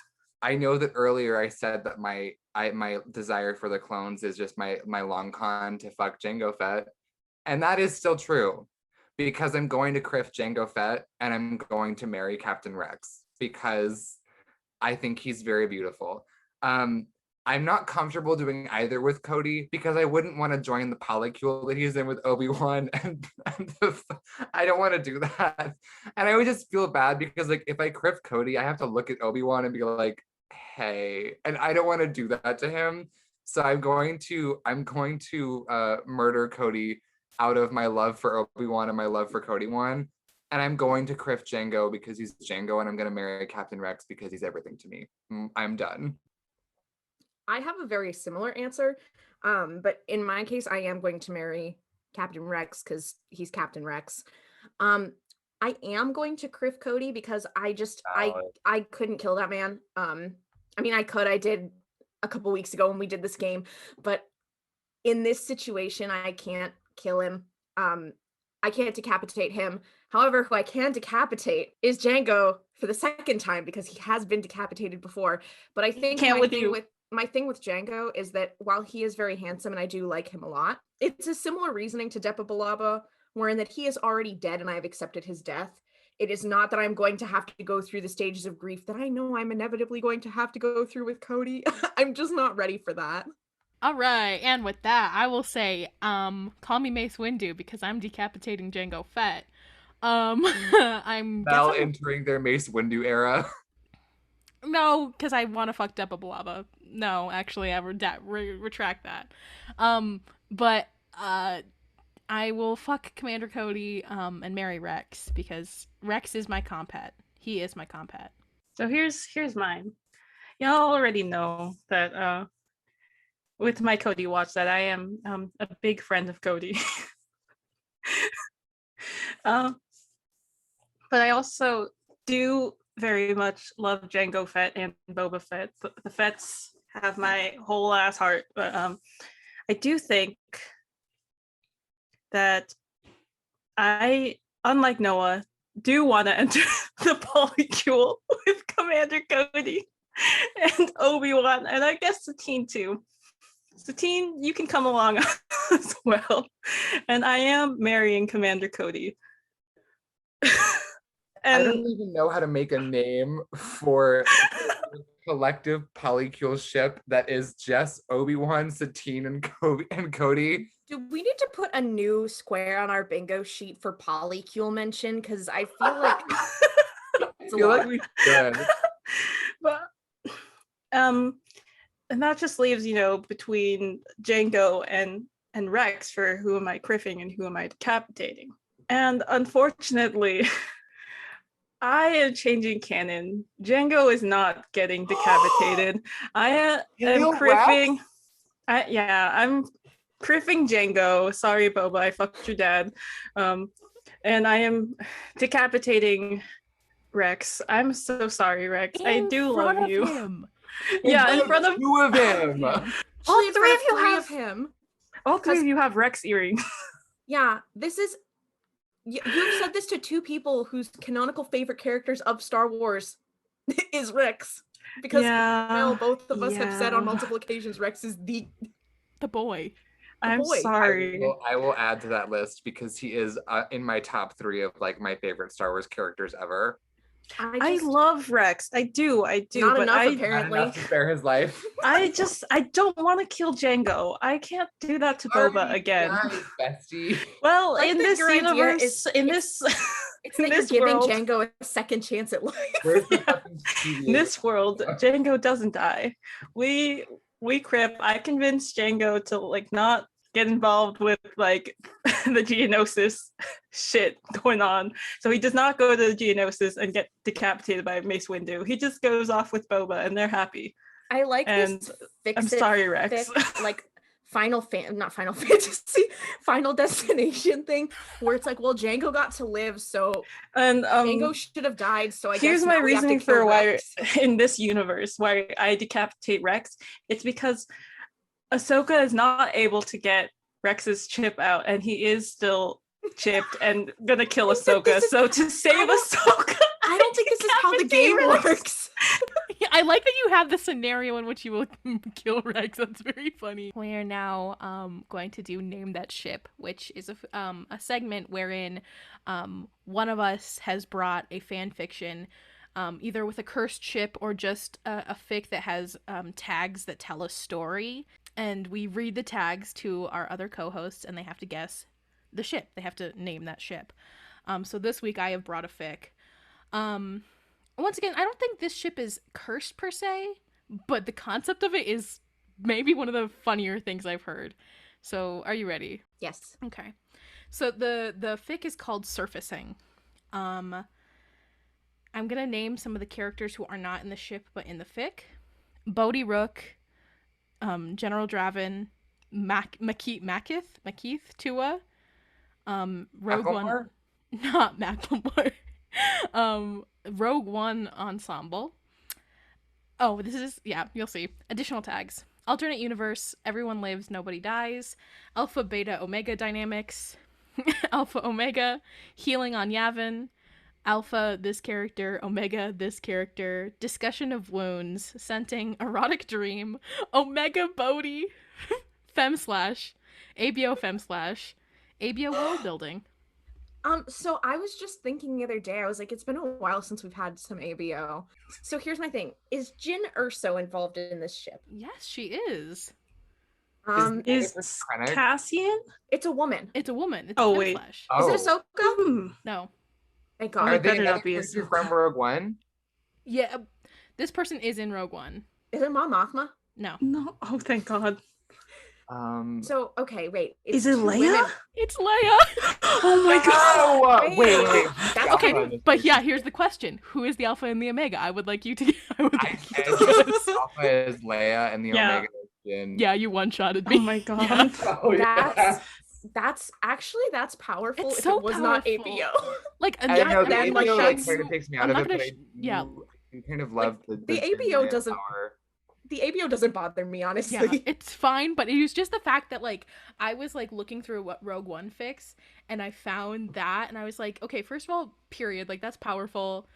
I know that earlier I said that my desire for the clones is just my long con to fuck Jango Fett, and that is still true because I'm going to kriff Jango Fett and I'm going to marry Captain Rex because I think he's very beautiful. I'm not comfortable doing either with Cody because I wouldn't want to join the Polycule that he's in with Obi-Wan, and I don't want to do that. And I would just feel bad because like if I kriff Cody, I have to look at Obi-Wan and be like, hey, and I don't want to do that to him. So I'm going to murder Cody out of my love for Obi-Wan and my love for Cody-Wan. And I'm going to kriff Jango because he's Jango, and I'm going to marry Captain Rex because he's everything to me. I'm done. I have a very similar answer, but in my case, I am going to marry Captain Rex because he's Captain Rex. I am going to kriff Cody because I couldn't kill that man. I mean, I did a couple weeks ago when we did this game, but in this situation, I can't kill him. I can't decapitate him. However, who I can decapitate is Jango for the second time because he has been decapitated before. But I think my thing with Jango is that while he is very handsome and I do like him a lot, it's a similar reasoning to Depa Billaba, wherein that he is already dead and I have accepted his death. It is not that I'm going to have to go through the stages of grief that I know I'm inevitably going to have to go through with Cody. I'm just not ready for that. All right, and with that, I will say, call me Mace Windu because I'm decapitating Jango Fett. I'm now entering their Mace Windu era. No, because I want to fuck Deppa No, actually, I retract that. But I will fuck Commander Cody and marry Rex because Rex is my compet. He is my compet. So here's mine. Y'all already know that with my Cody watch that I am a big friend of Cody. But I also do very much love Jango Fett and Boba Fett. The Fetts have my whole ass heart, but I do think that I, unlike Noah, do want to enter the Polycule with Commander Cody and Obi-Wan, and I guess Satine too. Satine, you can come along as well. And I am marrying Commander Cody. I don't even know how to make a name for the collective Polycule ship that is Jess, Obi-Wan, Satine, and Cody. Do we need to put a new square on our bingo sheet for Polycule mention? Because I feel like I feel like we should. But and that just leaves, between Jango and Rex for who am I kriffing and who am I decapitating. And unfortunately, I am changing canon. Jango is not getting decapitated. I am kriffing. I'm kriffing Jango. Sorry, Boba, I fucked your dad. And I am decapitating Rex. I'm so sorry, Rex. I do love you. Him. Yeah, in front of two of him. all three of you have him. All three of you have Rex earrings. Yeah, this is. You've said this to two people whose canonical favorite characters of Star Wars is Rex. Because both of us have said on multiple occasions Rex is the boy. I'm sorry. I will add to that list because he is in my top 3 of like my favorite Star Wars characters ever. I love Rex. I do. Not but enough, apparently. Not enough to spare his life. I don't want to kill Jango. I can't do that to Boba again. Nice, bestie. Well, Like in this universe, it's that you're giving Jango a second chance at life. In this world, Jango doesn't die. We kriff. I convinced Jango to like not get involved with like the Geonosis shit going on. So he does not go to the Geonosis and get decapitated by Mace Windu. He just goes off with Boba and they're happy. I like this I'm sorry, Rex. Like Final Fantasy, Final Destination thing where it's like, well, Jango got to live, so Jango should have died. So I here's guess my reasoning for why in this universe why I decapitate Rex. It's because Ahsoka is not able to get Rex's chip out, and he is still chipped and gonna kill Ahsoka. So to save Ahsoka, I don't think this is how the game works. Yeah, I like that you have the scenario in which you will kill Rex. That's very funny. We are now going to do Name That Ship, which is a segment wherein one of us has brought a fan fiction either with a cursed ship or just a fic that has tags that tell a story. And we read the tags to our other co-hosts and they have to guess the ship. They have to name that ship. So this week I have brought a fic. Once again, I don't think this ship is cursed per se, but the concept of it is maybe one of the funnier things I've heard. So are you ready? Yes. Okay. So the fic is called Surfacing. I'm going to name some of the characters who are not in the ship but in the fic. Bodhi Rook, General Draven, Makith Tua, Rogue One, not Macklemore, Rogue One Ensemble. Oh, this is, yeah, you'll see. Additional tags. Alternate universe, everyone lives, nobody dies. Alpha, Beta, Omega dynamics. Alpha, Omega, healing on Yavin. Alpha, this character. Omega, this character. Discussion of wounds. Scenting. Erotic dream. Omega Bodhi. Femslash. ABO Femslash. ABO world building. So I was just thinking the other day, I was like, it's been a while since we've had some ABO. So here's my thing. Is Jyn Erso involved in this ship? Yes, she is. Is Cassian? It's a woman. It's a woman. It's wait. Is it Ahsoka? No. Thank God. Are they better not another be character from Rogue One? Yeah. This person is in Rogue One. Is it Mon Mothma? No. No. Oh, thank God. So okay, wait. Is it two Leia? women. It's Leia. Oh my God. Oh, wait. That's Okay, but yeah, here's the question: who is the Alpha and the Omega? I would like you to. I guess. Alpha is Leia and the Yeah. Omega is Jin. Yeah, you one-shotted me. Oh my God. Oh, yeah. That's powerful. It's if so it was not powerful. ABO. Like, I know the then, ABO like, like that's- kind of takes me I'm out of not it, gonna but sh- yeah. I kind of love the ABO Jin doesn't- power. The ABO doesn't bother me, honestly. Yeah, it's fine, but it was just the fact that like I was like looking through what Rogue One fix, and I found that, and I was like, okay, first of all, period, like that's powerful,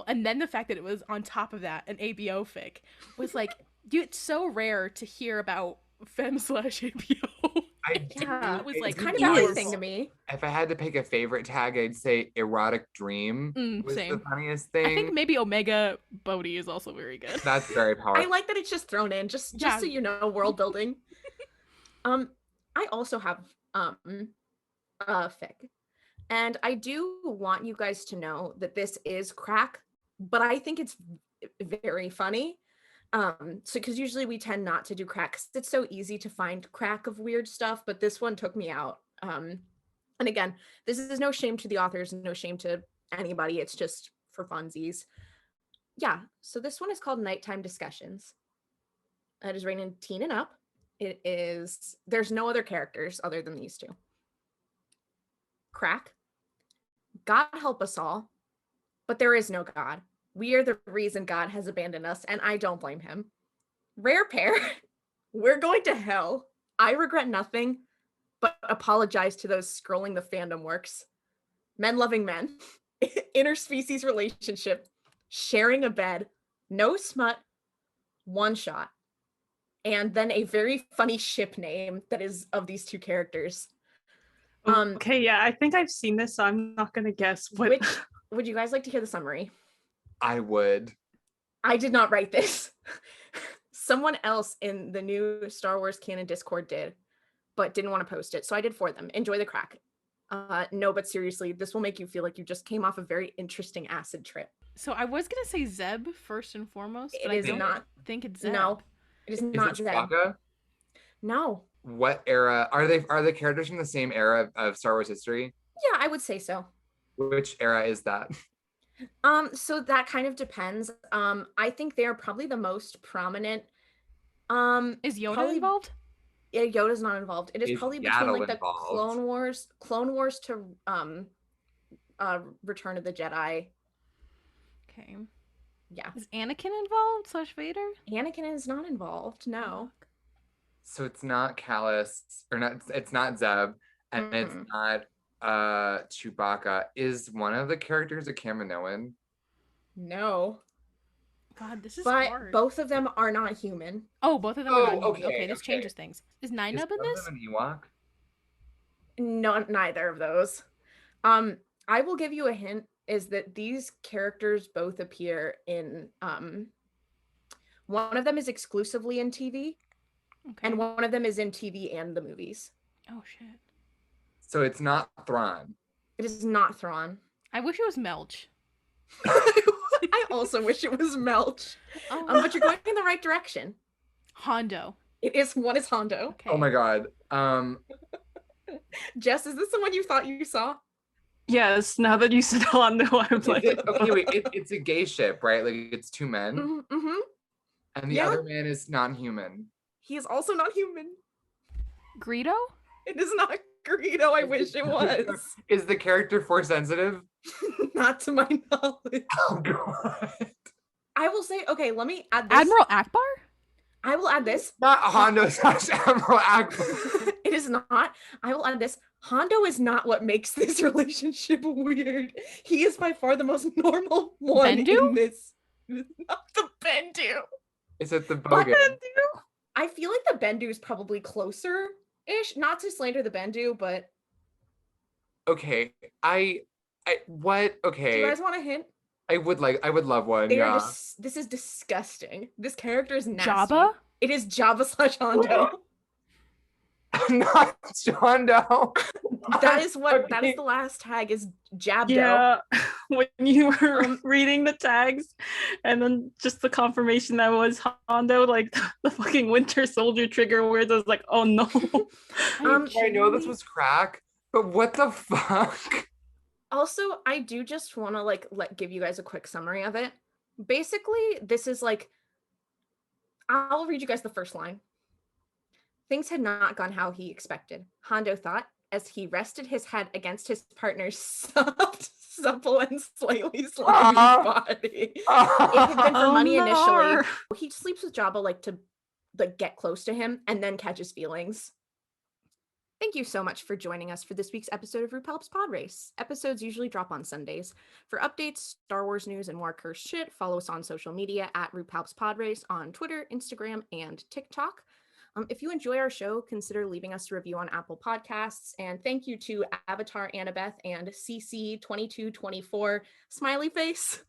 and then the fact that it was on top of that an ABO fic was like, dude, it's so rare to hear about femme/ABO. Yeah, it was It's like It's kind of powerful. everything to me. If I had to pick a favorite tag, I'd say erotic dream was Same. the funniest thing. I think maybe Omega Bodhi is also very good. That's very powerful. I like that it's just thrown in, just Yeah. so you know, world building. I also have a fic, and I do want you guys to know that this is crack, but I think it's very funny. So because usually we tend not to do crack 'cause it's so easy to find crack of weird stuff, but this one took me out. And again, this is no shame to the authors, no shame to anybody. It's just for funsies. Yeah, so this one is called Nighttime Discussions. It is rated teen and up. It is, there's no other characters other than these two. Crack. God help us all, but there is no God. We are the reason God has abandoned us, and I don't blame him. Rare pair. We're going to hell. I regret nothing, but apologize to those scrolling the fandom works. Men loving men. Interspecies relationship. Sharing a bed. No smut. One shot. And then a very funny ship name that is of these two characters. Okay, yeah, I think I've seen this, so I'm not gonna guess what. Which would you guys like to hear the summary? I would. I did not write this. Someone else in the new Star Wars canon Discord did, but didn't want to post it. So I did for them. Enjoy the crack. No, but seriously, this will make you feel like you just came off a very interesting acid trip. So I was gonna say Zeb first and foremost, It but is I don't not. think it's Zeb. No, it is Is not it Zeb. Chewbacca? No. What era are they? Are the characters from the same era of Star Wars history? Yeah, I would say so. Which era is that? So that kind of depends. I think they are probably the most prominent. Is Yoda Probably- involved? Yeah, Yoda's not involved. It is Is probably between Yaddle like the involved? Clone Wars to Return of the Jedi. Okay. Yeah. Is Anakin involved / Vader? Anakin is not involved. No. So it's not Callus, or not. It's not Zeb, and it's Mm-mm. not Chewbacca. Is one of the characters a Kaminoan? No. God, this is But hard. both of them are not human. Oh, both of them Oh, are not human. okay, Okay, this okay. changes things. Is Is Ninub in one this? of them an Ewok? No, neither of those. I will give you a hint is that these characters both appear in one of them is exclusively in TV Okay. and one of them is in TV and the movies. Oh shit. So it's not Thrawn. It is not Thrawn. I wish it was Melch. I also wish it was Melch. Oh, But you're going in the right direction. Hondo. It is one is Hondo. Okay. Oh my god. Jess, is this the one you thought you saw? Yes, now that you said Hondo, I'm Is like, it, okay, wait. It's a gay ship, right? Like it's two men, Mm-hmm. and the Yeah. other man is non-human. He is also not human. Greedo? It is not Greedo. I wish it was. Is the character force sensitive? Not to my knowledge. Oh god. I will say, okay, let me add this. Admiral Akbar? I will add this. Not Hondo / Admiral Akbar. It is not. I will add this. Hondo is not what makes this relationship weird. He is by far the most normal one Bendu? in this. Not the Bendu. Is it the But Bogan? I feel like the Bendu is probably closer-ish. Not to slander the Bendu, but Okay. I what? do Okay. you guys want a hint? I would love one. They are Yeah. this is disgusting. This character is nasty. Jabba? It is Jabba / Hondo. Not John Doe. That is the last tag is Jabdo. Yeah, when you were reading the tags, and then just the confirmation that was Hondo, like the fucking Winter Soldier trigger words, I was like, oh no. I know this was crack, but what the fuck? Also, I do just want to give you guys a quick summary of it. Basically, this is I'll read you guys the first line. Things had not gone how he expected, Hondo thought, as he rested his head against his partner's soft, supple, and slightly slimy body. It had been for money initially. He sleeps with Jabba to get close to him and then catches feelings. Thank you so much for joining us for this week's episode of RuPaul's Pod Race. Episodes usually drop on Sundays. For updates, Star Wars news, and more cursed shit, follow us on social media at RuPaul's Pod Race on Twitter, Instagram, and TikTok. If you enjoy our show, consider leaving us a review on Apple Podcasts. And thank you to Avatar Annabeth and CC2224 Smiley Face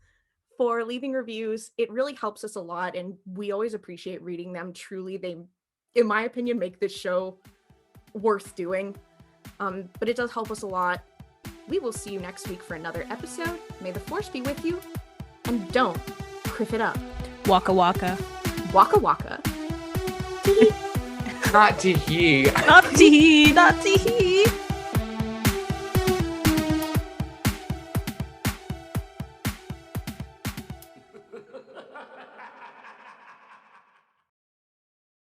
for leaving reviews. It really helps us a lot, and we always appreciate reading them. Truly, they, in my opinion, make this show worth doing. But it does help us a lot. We will see you next week for another episode. May the Force be with you. And don't kriff it up. Waka waka. Waka waka. Not tee-hee. Not tee-hee, not tee-hee.